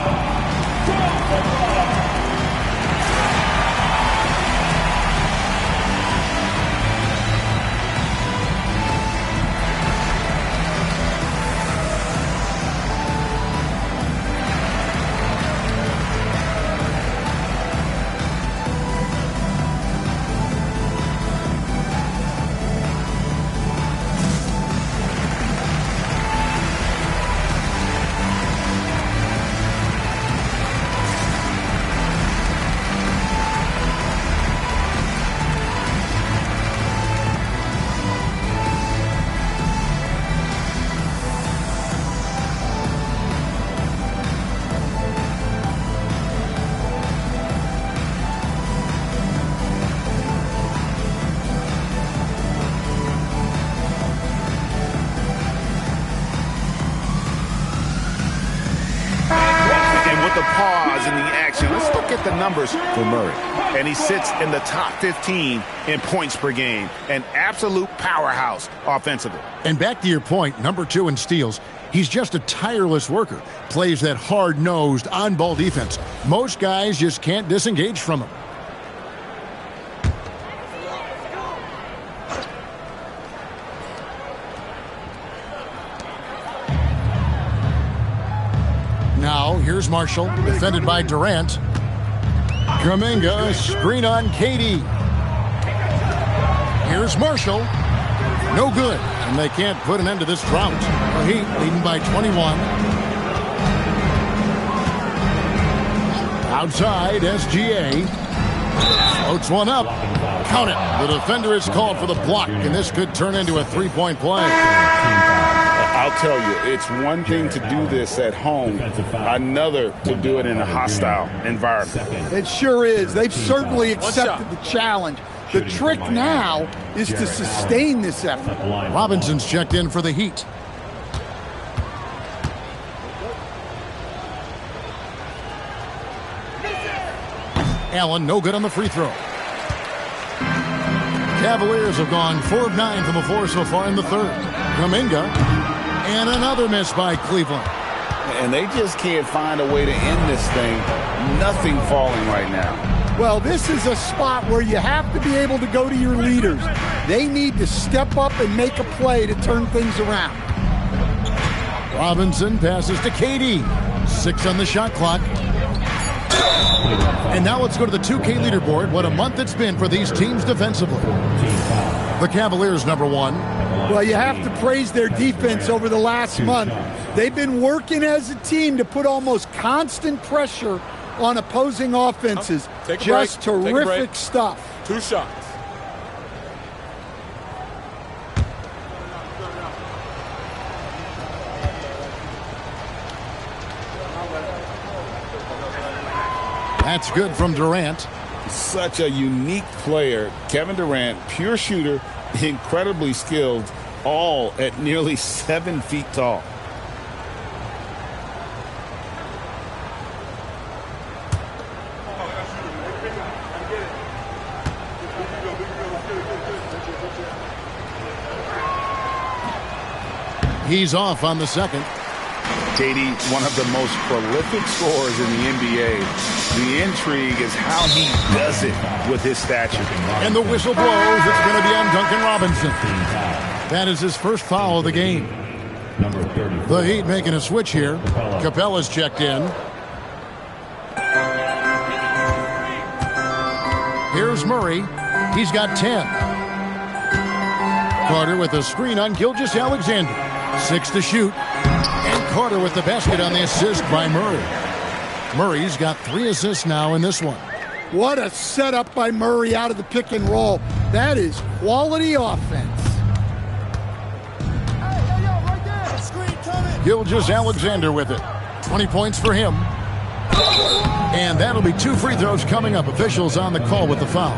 The numbers for Murray, and he sits in the top 15 in points per game. An absolute powerhouse offensively. And back to your point, number 2 in steals. He's just a tireless worker. Plays that hard-nosed, on-ball defense. Most guys just can't disengage from him. Now, here's Marshall, defended by Durant. Kuminga, screen on KD. Here's Marshall. No good, and they can't put an end to this drought. The Heat leading by 21. Outside, SGA. Floats one up. Count it. The defender is called for the block, and this could turn into a three-point play. I'll tell you, it's one thing to do this at home, another to do it in a hostile environment. It sure is. They've certainly accepted the challenge. The trick now is to sustain this effort. Robinson's checked in for the Heat. Allen, no good on the free throw. Cavaliers have gone 4 of 9 from the floor so far in the third. Kuminga. And another miss by Cleveland. And they just can't find a way to end this thing. Nothing falling right now. Well, this is a spot where you have to be able to go to your leaders. They need to step up and make a play to turn things around. Robinson passes to KD. 6 on the shot clock. And now let's go to the 2K leaderboard. What a month it's been for these teams defensively. The Cavaliers, number 1. Well, you have to praise their defense over the last month. They've been working as a team to put almost constant pressure on opposing offenses. Just terrific stuff. 2 shots. That's good from Durant. Such a unique player. Kevin Durant, pure shooter, incredibly skilled, all at nearly 7 feet tall. He's off on the second. KD, one of the most prolific scorers in the NBA. The intrigue is how he does it with his stature. And the whistle blows. It's going to be on Duncan Robinson. That is his first foul of the game. The Heat making a switch here. Capella's checked in. Here's Murray. He's got 10. Carter with a screen on Gilgeous-Alexander. 6 to shoot. And Carter with the basket on the assist by Murray. Murray's got 3 assists now in this one. What a setup by Murray out of the pick and roll. That is quality offense. Gilgeous-Alexander with it. 20 points for him. And that'll be 2 free throws coming up. Officials on the call with the foul.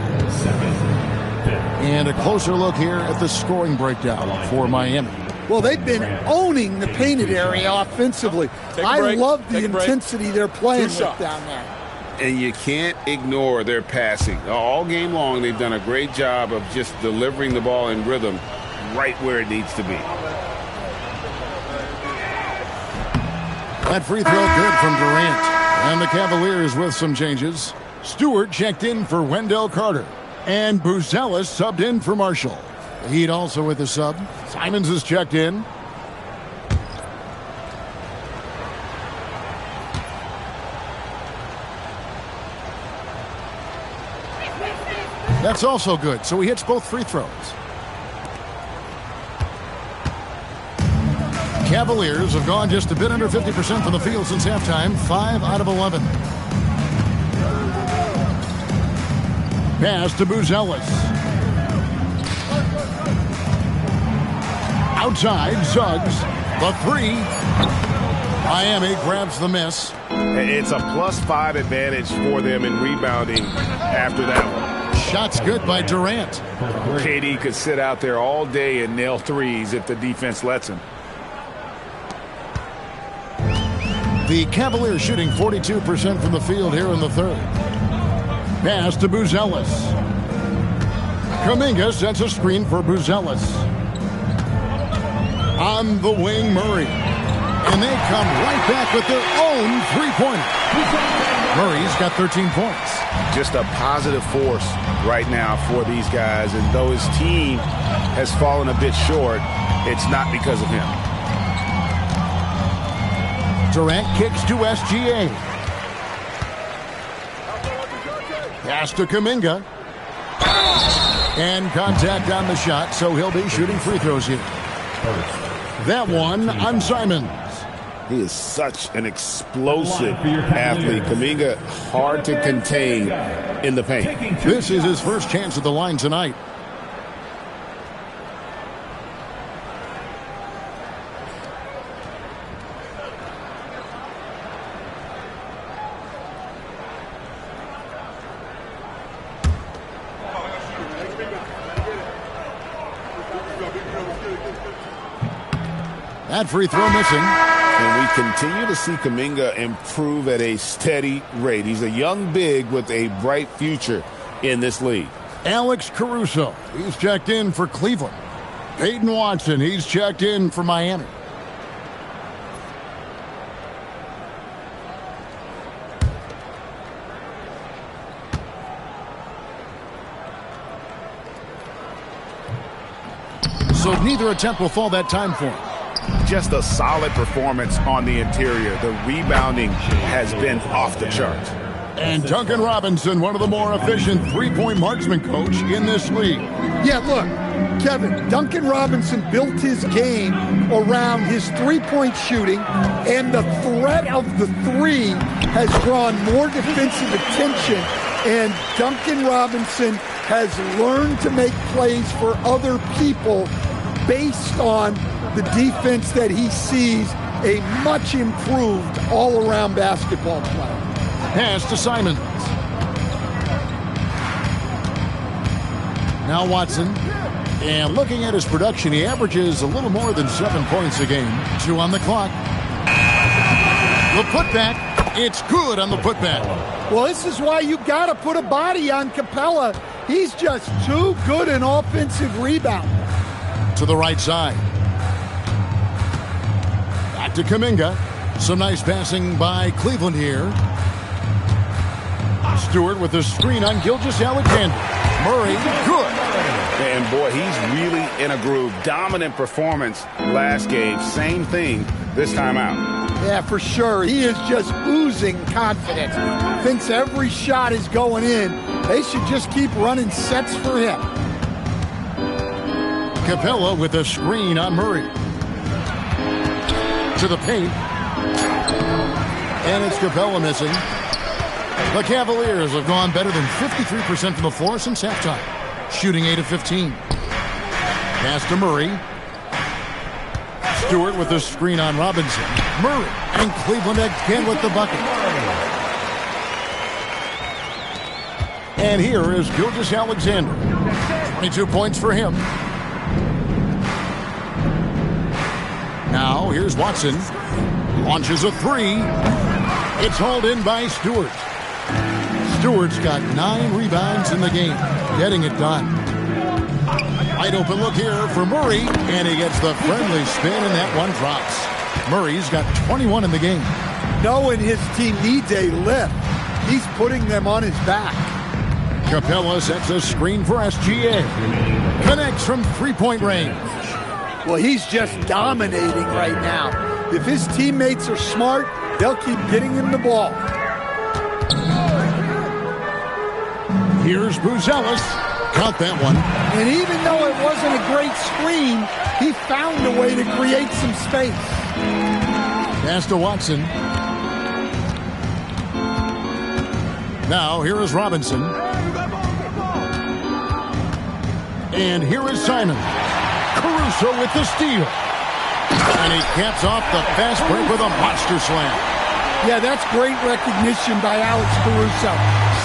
And a closer look here at the scoring breakdown for Miami. Well, they've been owning the painted area offensively. I love the intensity they're playing with down there. And you can't ignore their passing. All game long, they've done a great job of just delivering the ball in rhythm right where it needs to be. That free throw good from Durant. And the Cavaliers with some changes. Stewart checked in for Wendell Carter. And Buzelis subbed in for Marshall. The Heat also with a sub. Simons is checked in. That's also good, so he hits both free throws. Cavaliers have gone just a bit under 50% from the field since halftime. 5 out of 11. Pass to Buzelis. Outside, Suggs. The 3. Miami grabs the miss. It's a +5 advantage for them in rebounding after that one. Shots good by Durant. KD could sit out there all day and nail threes if the defense lets him. The Cavaliers shooting 42% from the field here in the third. Pass to Buzelis. Kuminga sets a screen for Buzelis. On the wing, Murray. And they come right back with their own three-pointer. Murray's got 13 points. Just a positive force right now for these guys. And though his team has fallen a bit short, it's not because of him. Durant kicks to SGA. Pass to Kuminga. And contact on the shot, so he'll be shooting free throws here. That one on Simons. He is such an explosive athlete. Kuminga hard to contain in the paint. This is his first chance at the line tonight. That free throw missing. And we continue to see Kuminga improve at a steady rate. He's a young big with a bright future in this league. Alex Caruso, he's checked in for Cleveland. Peyton Watson, he's checked in for Miami. So neither attempt will fall that time for him. Just a solid performance on the interior. The rebounding has been off the chart. And Duncan Robinson, one of the more efficient three-point marksman coach in this league. Yeah, look, Kevin, Duncan Robinson built his game around his three-point shooting, and the threat of the three has drawn more defensive attention, and Duncan Robinson has learned to make plays for other people based on the defense that he sees a much improved all-around basketball player. Pass to Simons. Now Watson. And looking at his production, he averages a little more than 7 points a game. 2 on the clock. The putback. It's good on the putback. Well, this is why you got to put a body on Capella. He's just too good an offensive rebound. To the right side. to Kuminga. Some nice passing by Cleveland here. Stewart with the screen on Gilgeous-Alexander. Murray, good. And boy, he's really in a groove. Dominant performance last game. Same thing this time out. Yeah, for sure. He is just oozing confidence. Thinks every shot is going in. They should just keep running sets for him. Capella with a screen on Murray. To the paint. And it's Capella missing. The Cavaliers have gone better than 53% from the floor since halftime. Shooting 8 of 15. Pass to Murray. Stewart with the screen on Robinson. Murray and Cleveland again with the bucket. And here is Gilgeous-Alexander. 22 points for him. Now here's Watson. Launches a three. It's hauled in by Stewart. Stewart's got 9 rebounds in the game. Getting it done. Wide open look here for Murray. And he gets the friendly spin, and that one drops. Murray's got 21 in the game. Knowing his team needs a lift, he's putting them on his back. Capella sets a screen for SGA. Connects from three-point range. Well, he's just dominating right now. If his teammates are smart, they'll keep getting him the ball. Here's Buzelis. Count that one. And even though it wasn't a great screen, he found a way to create some space. Pass to Watson. Now, here is Robinson. And here is Simon. Caruso with the steal. And he caps off the fast break with a monster slam. Yeah, that's great recognition by Alex Caruso.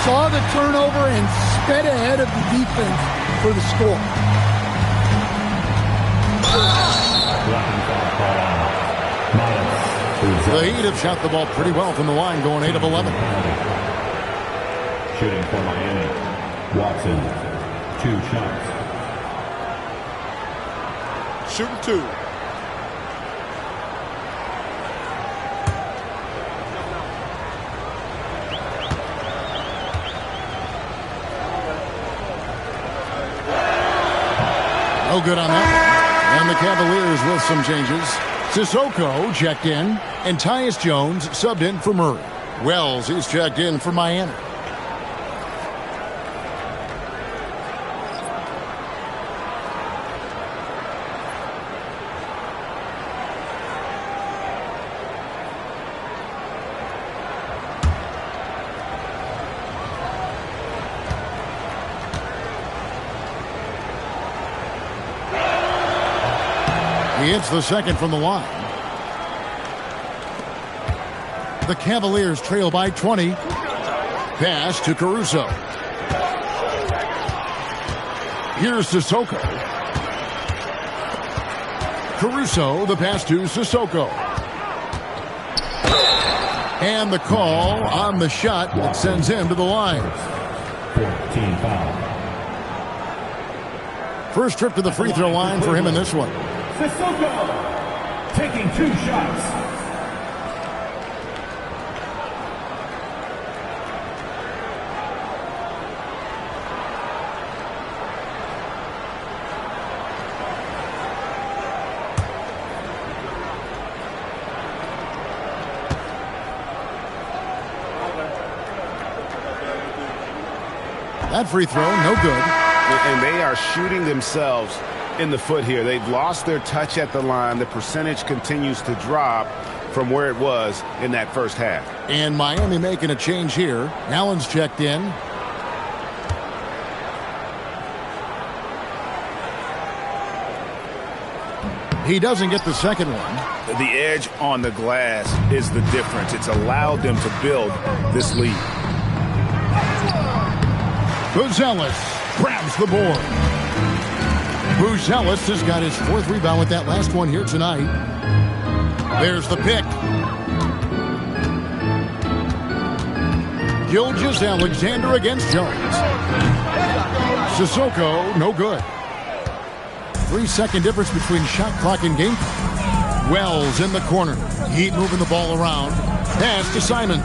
Saw the turnover and sped ahead of the defense for the score. The Heat have shot the ball pretty well from the line, going 8 of 11. Shooting for Miami. Watson, 2 shots. Shooting 2. No good on that. And the Cavaliers with some changes. Sissoko checked in, and Tyus Jones subbed in for Murray. Wells is checked in for Miami. He hits the second from the line. The Cavaliers trail by 20. Pass to Caruso. Here's Sissoko. Caruso, the pass to Sissoko. And the call on the shot that sends him to the line. 14 foul. First trip to the free throw line for him in this one. Sissoko taking 2 shots. That free throw, no good. And they are shooting themselves in the foot here. They've lost their touch at the line. The percentage continues to drop from where it was in that first half. And Miami making a change here. Allen's checked in. He doesn't get the second one. The edge on the glass is the difference. It's allowed them to build this lead. Buzelis grabs the board. Buzelis has got his 4th rebound with that last one here tonight. There's the pick. Gilgeous-Alexander against Jones. Sissoko, no good. 3-second difference between shot clock and game clock. Wells in the corner. Heat moving the ball around. Pass to Simons.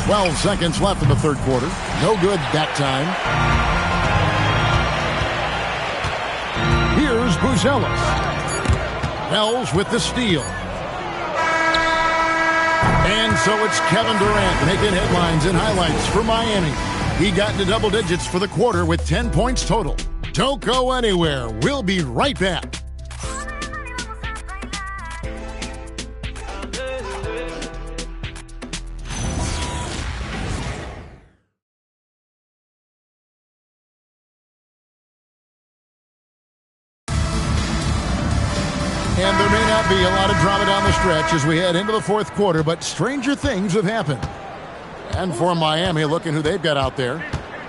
12 seconds left in the third quarter. No good that time. Here's Buzelis. Wells with the steal. And so it's Kevin Durant making headlines and highlights for Miami. He got into double digits for the quarter with 10 points total. Don't go anywhere. We'll be right back. And there may not be a lot of drama down the stretch as we head into the fourth quarter, but stranger things have happened. And for Miami, looking who they've got out there.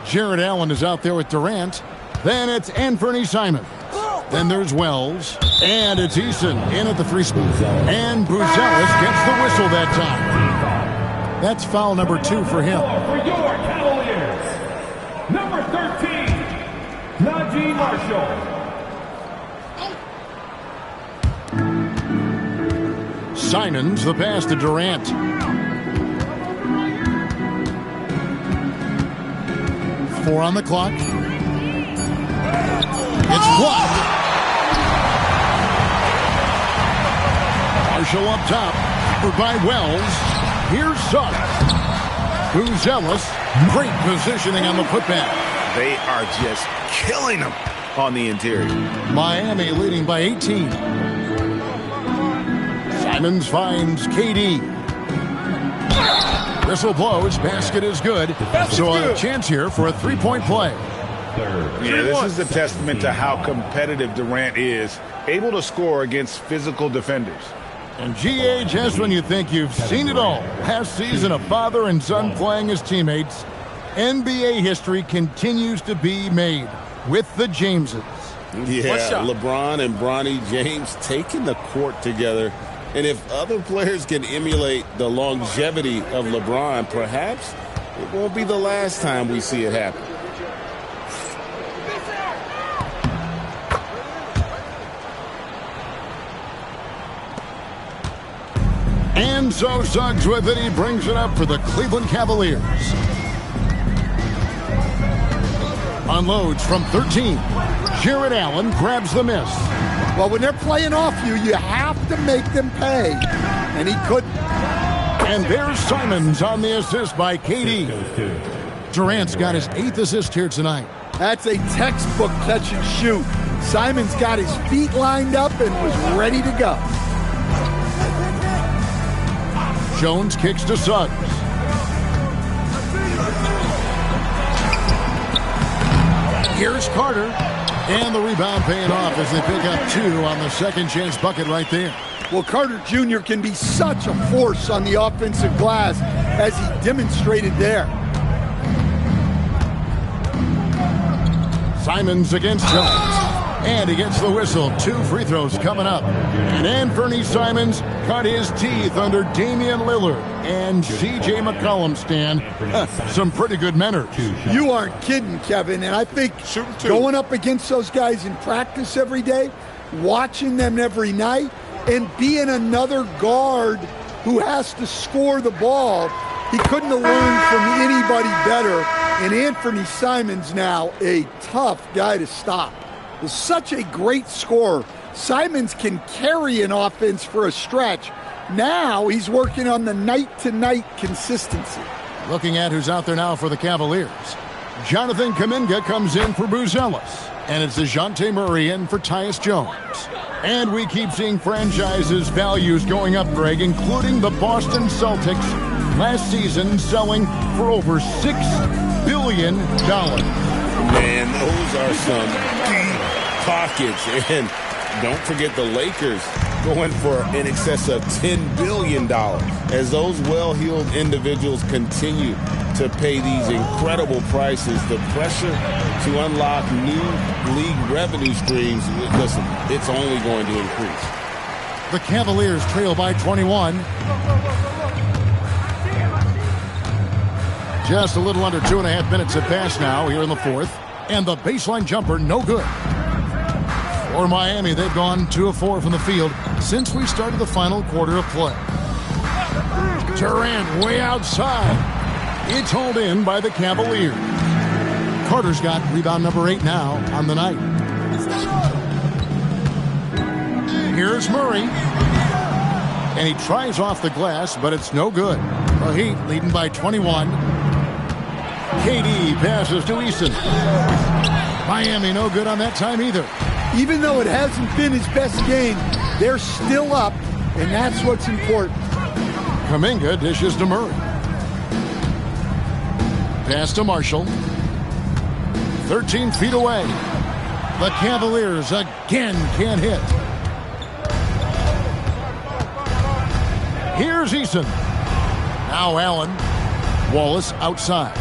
Jared Allen is out there with Durant. Then it's Anthony Simons. Then there's Wells. And it's Eason in at the free spot. And Buzelis gets the whistle that time. That's foul number 2 for him. For your Cavaliers, number 13, Najee Marshall. Simons, the pass to Durant. Four on the clock. It's blocked. Marshall up top. By Wells. Here's Suggs. Buzelis. Great positioning on the putback. They are just killing them on the interior. Miami leading by 18. Simons finds KD. Whistle blows. Basket is good. So a chance here for a three-point play. Yeah, this is a testament to how competitive Durant is, able to score against physical defenders. And GA, just when you think you've seen it all, last season a father and son playing as teammates, NBA history continues to be made with the Jameses. Yeah, LeBron and Bronny James taking the court together. And if other players can emulate the longevity of LeBron, perhaps it won't be the last time we see it happen. And so Suggs with it. He brings it up for the Cleveland Cavaliers. Unloads from 13. Jared Allen grabs the miss. Well, when they're playing off you, you have to make them pay. And he couldn't. And there's Simons on the assist by KD. Durant's got his 8th assist here tonight. That's a textbook catch and shoot. Simons got his feet lined up and was ready to go. Jones kicks to Suggs. Here's Carter. And the rebound paying off as they pick up 2 on the second chance bucket right there. Well, Carter Jr. can be such a force on the offensive glass as he demonstrated there. Simons against Jones. And he gets the whistle. 2 free throws coming up. And Anthony Simons cut his teeth under Damian Lillard and C.J. McCollum, Stan. Some pretty good manners. You aren't kidding, Kevin. And I think going up against those guys in practice every day, watching them every night, and being another guard who has to score the ball, he couldn't have learned from anybody better. And Anthony Simons now a tough guy to stop. Is such a great scorer. Simons can carry an offense for a stretch. Now he's working on the night-to-night consistency. Looking at who's out there now for the Cavaliers. Jonathan Kuminga comes in for Buzelis. And it's DeJounte Murray in for Tyus Jones. And we keep seeing franchises' values going up, Greg, including the Boston Celtics last season selling for over $6 billion. Man, those are some deep pockets. And don't forget the Lakers going for in excess of $10 billion as those well-heeled individuals continue to pay these incredible prices. The pressure to unlock new league revenue streams, listen, it's only going to increase. The Cavaliers trail by 21. Just a little under 2.5 minutes have passed now here in the fourth. And the baseline jumper, no good. For Miami, they've gone 2 of 4 from the field since we started the final quarter of play. Durant way outside. It's hauled in by the Cavaliers. Carter's got rebound number 8 now on the night. Here's Murray. And he tries off the glass, but it's no good. The Heat leading by 21. KD passes to Easton. Miami no good on that time either. Even though it hasn't been his best game, they're still up, and that's what's important. Kuminga dishes to Murray. Pass to Marshall. 13 feet away. The Cavaliers again can't hit. Here's Eason. Now Allen. Wallace outside.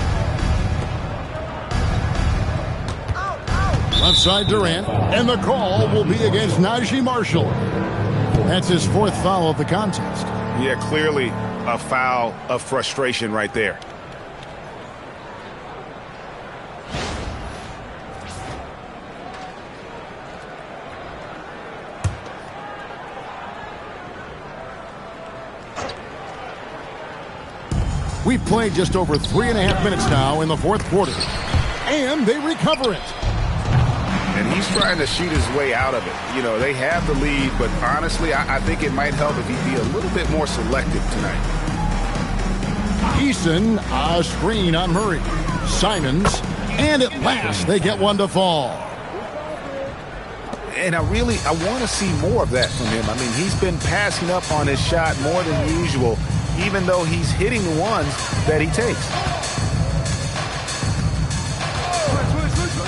Left side Durant. And the call will be against Najee Marshall. That's his 4th foul of the contest. Yeah, clearly a foul of frustration right there. We've played just over 3.5 minutes now in the 4th quarter. And they recover it. And he's trying to shoot his way out of it. You know, they have the lead, but honestly, I think it might help if he'd be a little bit more selective tonight. Eason, a screen on Murray. Simons, and at last they get one to fall. And I want to see more of that from him. I mean, he's been passing up on his shot more than usual, even though he's hitting the ones that he takes.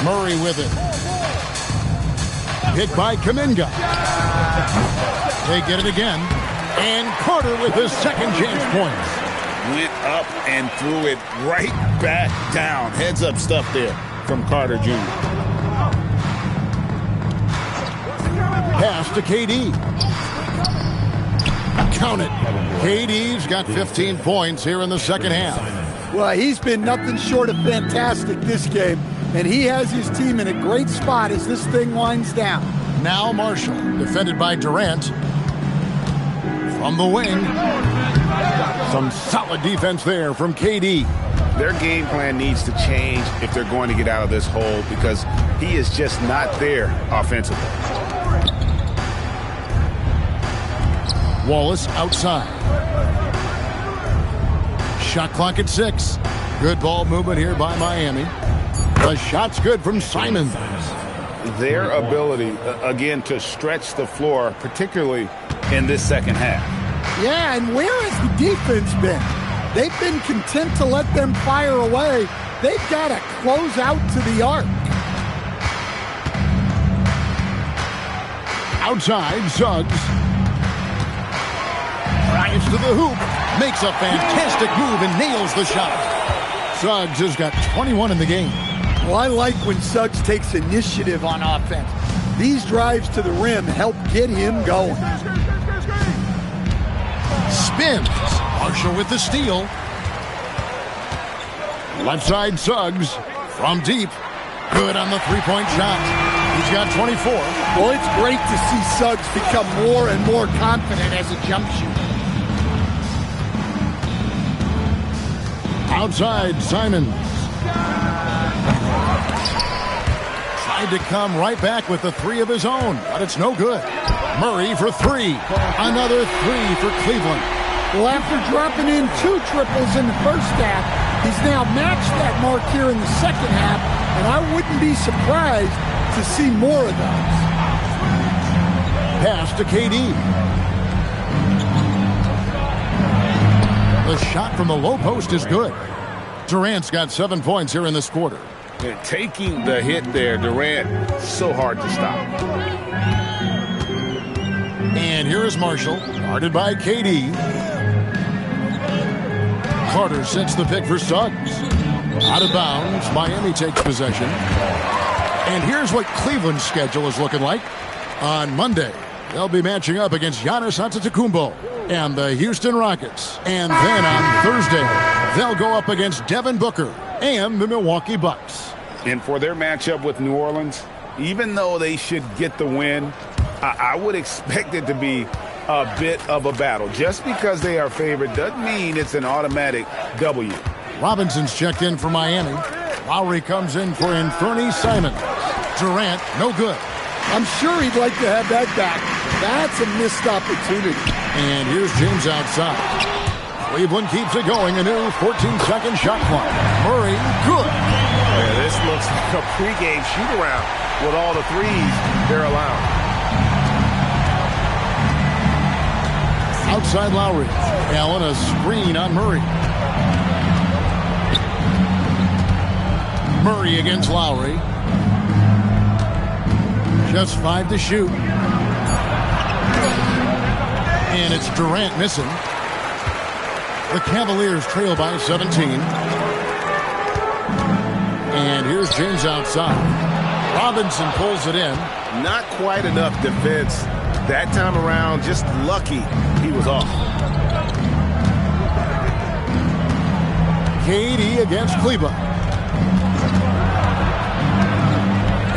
Murray with it. Hit by Kuminga. They get it again. And Carter with his second chance points. Went up and threw it right back down. Heads up stuff there from Carter Jr. Pass to KD. Count it. KD's got 15 points here in the second half. Well, he's been nothing short of fantastic this game, and he has his team in a great spot as this thing winds down. Now Marshall, defended by Durant. From the wing. Some solid defense there from KD. Their game plan needs to change if they're going to get out of this hole because he is just not there offensively. Wallace outside. Shot clock at 6. Good ball movement here by Miami. The shot's good from Simons. Their ability, again, to stretch the floor, particularly in this second half. Yeah, and where has the defense been? They've been content to let them fire away. They've got to close out to the arc. Outside, Suggs. Drives to the hoop. Makes a fantastic move and nails the shot. Suggs has got 21 in the game. Well, I like when Suggs takes initiative on offense. These drives to the rim help get him going. Spins. Marshall with the steal. Left side Suggs from deep. Good on the three-point shot. He's got 24. Well, it's great to see Suggs become more and more confident as a jump shooter. Outside Simons. Tried to come right back with the 3 of his own, but it's no good. Murray for 3. Another 3 for Cleveland. Well, after dropping in 2 triples in the first half, he's now matched that mark here in the second half, and I wouldn't be surprised to see more of those. Pass to KD. The shot from the low post is good. Durant's got 7 points here in this quarter. And taking the hit there, Durant, so hard to stop. And here is Marshall, guarded by KD. Carter sets the pick for Suggs. Out of bounds, Miami takes possession. And here's what Cleveland's schedule is looking like. On Monday, they'll be matching up against Giannis Antetokounmpo and the Houston Rockets. And then on Thursday, they'll go up against Devin Booker and the Milwaukee Bucks. And for their matchup with New Orleans, Even though they should get the win, I would expect it to be a bit of a battle. Just because they are favored doesn't mean it's an automatic W. Robinson's checked in for Miami. Lowry comes in for Anthony Simons. Durant, no good. I'm sure he'd like to have that back. That's a missed opportunity. And here's James outside. Cleveland keeps it going. A new 14-second shot clock. Murray, good. Yeah, this looks like a pregame shoot-around with all the threes they're allowed. Outside Lowry. Allen, a screen on Murray. Murray against Lowry. Just 5 to shoot. And it's Durant missing. The Cavaliers trail by 17. And here's James outside. Robinson pulls it in. Not quite enough defense that time around. Just lucky he was off. KD against Cleveland.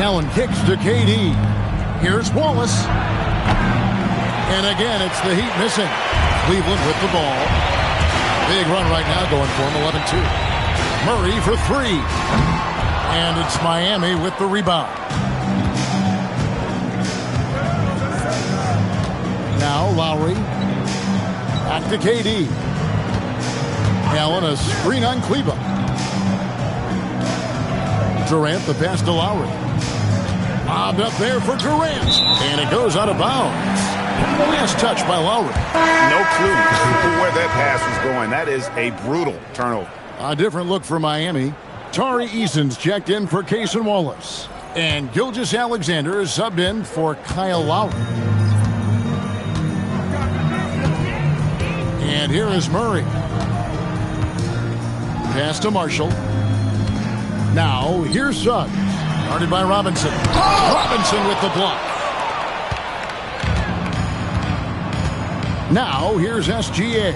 Allen kicks to KD. Here's Wallace. And again, it's the Heat missing. Cleveland with the ball. Big run right now going for him, 11-2. Murray for 3. And it's Miami with the rebound. Now Lowry. Back to KD. Allen, a screen on Cleveland. Durant, the pass to Lowry. Bobbed up there for Durant. And it goes out of bounds. Last touch by Lowry. No clue where that pass was going. That is a brutal turnover. A different look for Miami. Tari Eason's checked in for Cason Wallace. And Gilgeous-Alexander is subbed in for Kyle Lowry. And here is Murray. Pass to Marshall. Now, here's Suggs. Guarded by Robinson. Robinson with the block. Now, here's SGA.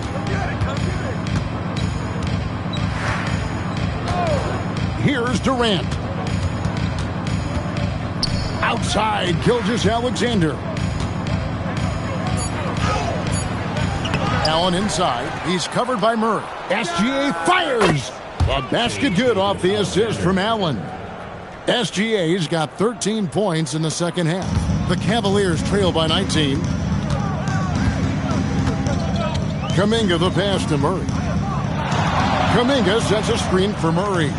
Here's Durant. Outside, Gilgeous-Alexander. Allen inside. He's covered by Murray. SGA fires. A basket good off the assist from Allen. SGA's got 13 points in the second half. The Cavaliers trail by 19. Kuminga the pass to Murray. Kuminga sets a screen for Murray.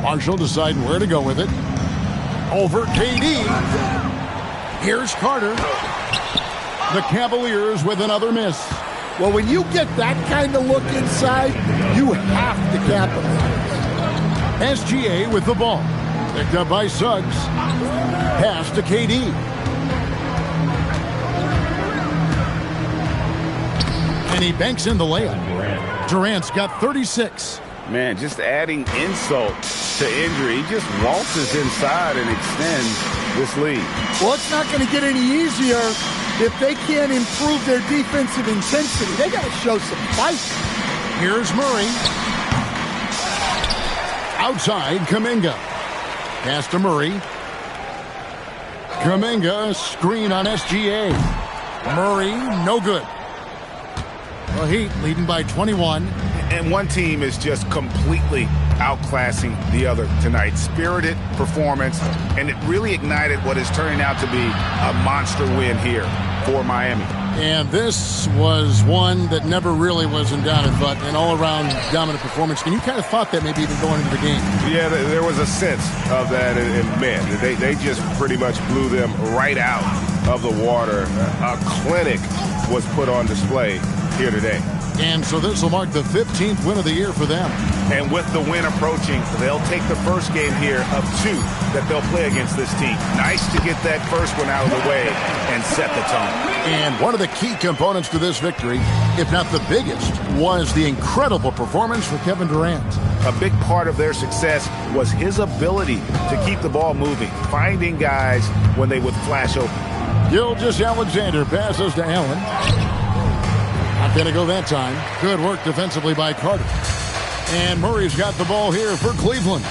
Marshall deciding where to go with it. Over KD. Here's Carter. The Cavaliers with another miss. Well, when you get that kind of look inside, you have to capitalize. SGA with the ball. Picked up by Suggs. Pass to KD. And he banks in the layup. Durant's got 36. Man, just adding insult to injury. He just waltzes inside and extends this lead. Well, it's not going to get any easier if they can't improve their defensive intensity. They got to show some fight. Here's Murray. Outside, Kuminga. Pass to Murray. Kuminga, screen on SGA. Murray, no good. The Heat leading by 21. And one team is just completely outclassing the other tonight. Spirited performance, and it really ignited what is turning out to be a monster win here for Miami. And this was one that never really was in doubt, but an all-around dominant performance. And you kind of thought that maybe even going into the game. Yeah, there was a sense of that, and man, they just pretty much blew them right out of the water. A clinic was put on display here today. And so this will mark the 15th win of the year for them. And with the win approaching, they'll take the first game here of 2 that they'll play against this team. Nice to get that first one out of the way and set the tone. And one of the key components to this victory, if not the biggest, was the incredible performance for Kevin Durant. A big part of their success was his ability to keep the ball moving, finding guys when they would flash open. Gilgeous-Alexander passes to Allen. Not going to go that time. Good work defensively by Carter. And Murray's got the ball here for Cleveland.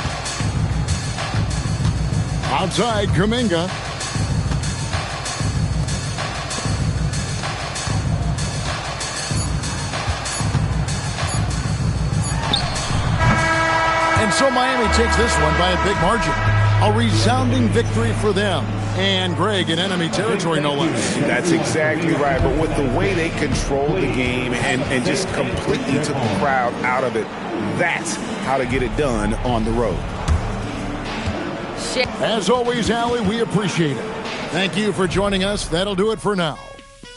Outside, Kuminga. And so Miami takes this one by a big margin. A resounding victory for them. And Greg in enemy territory, no less. That's exactly right. But with the way they controlled the game and just completely took the crowd out of it, that's how to get it done on the road. As always, Allie, we appreciate it. Thank you for joining us. That'll do it for now.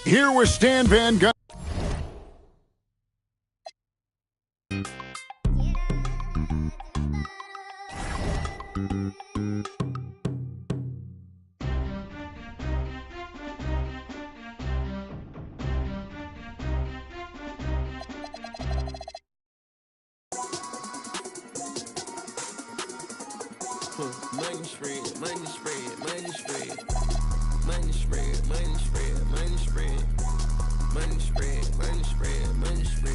Here with Stan Van Gundy. Money spread, money spread, money spread, money spread, money spread, money spread, money spread, money spread, money spread.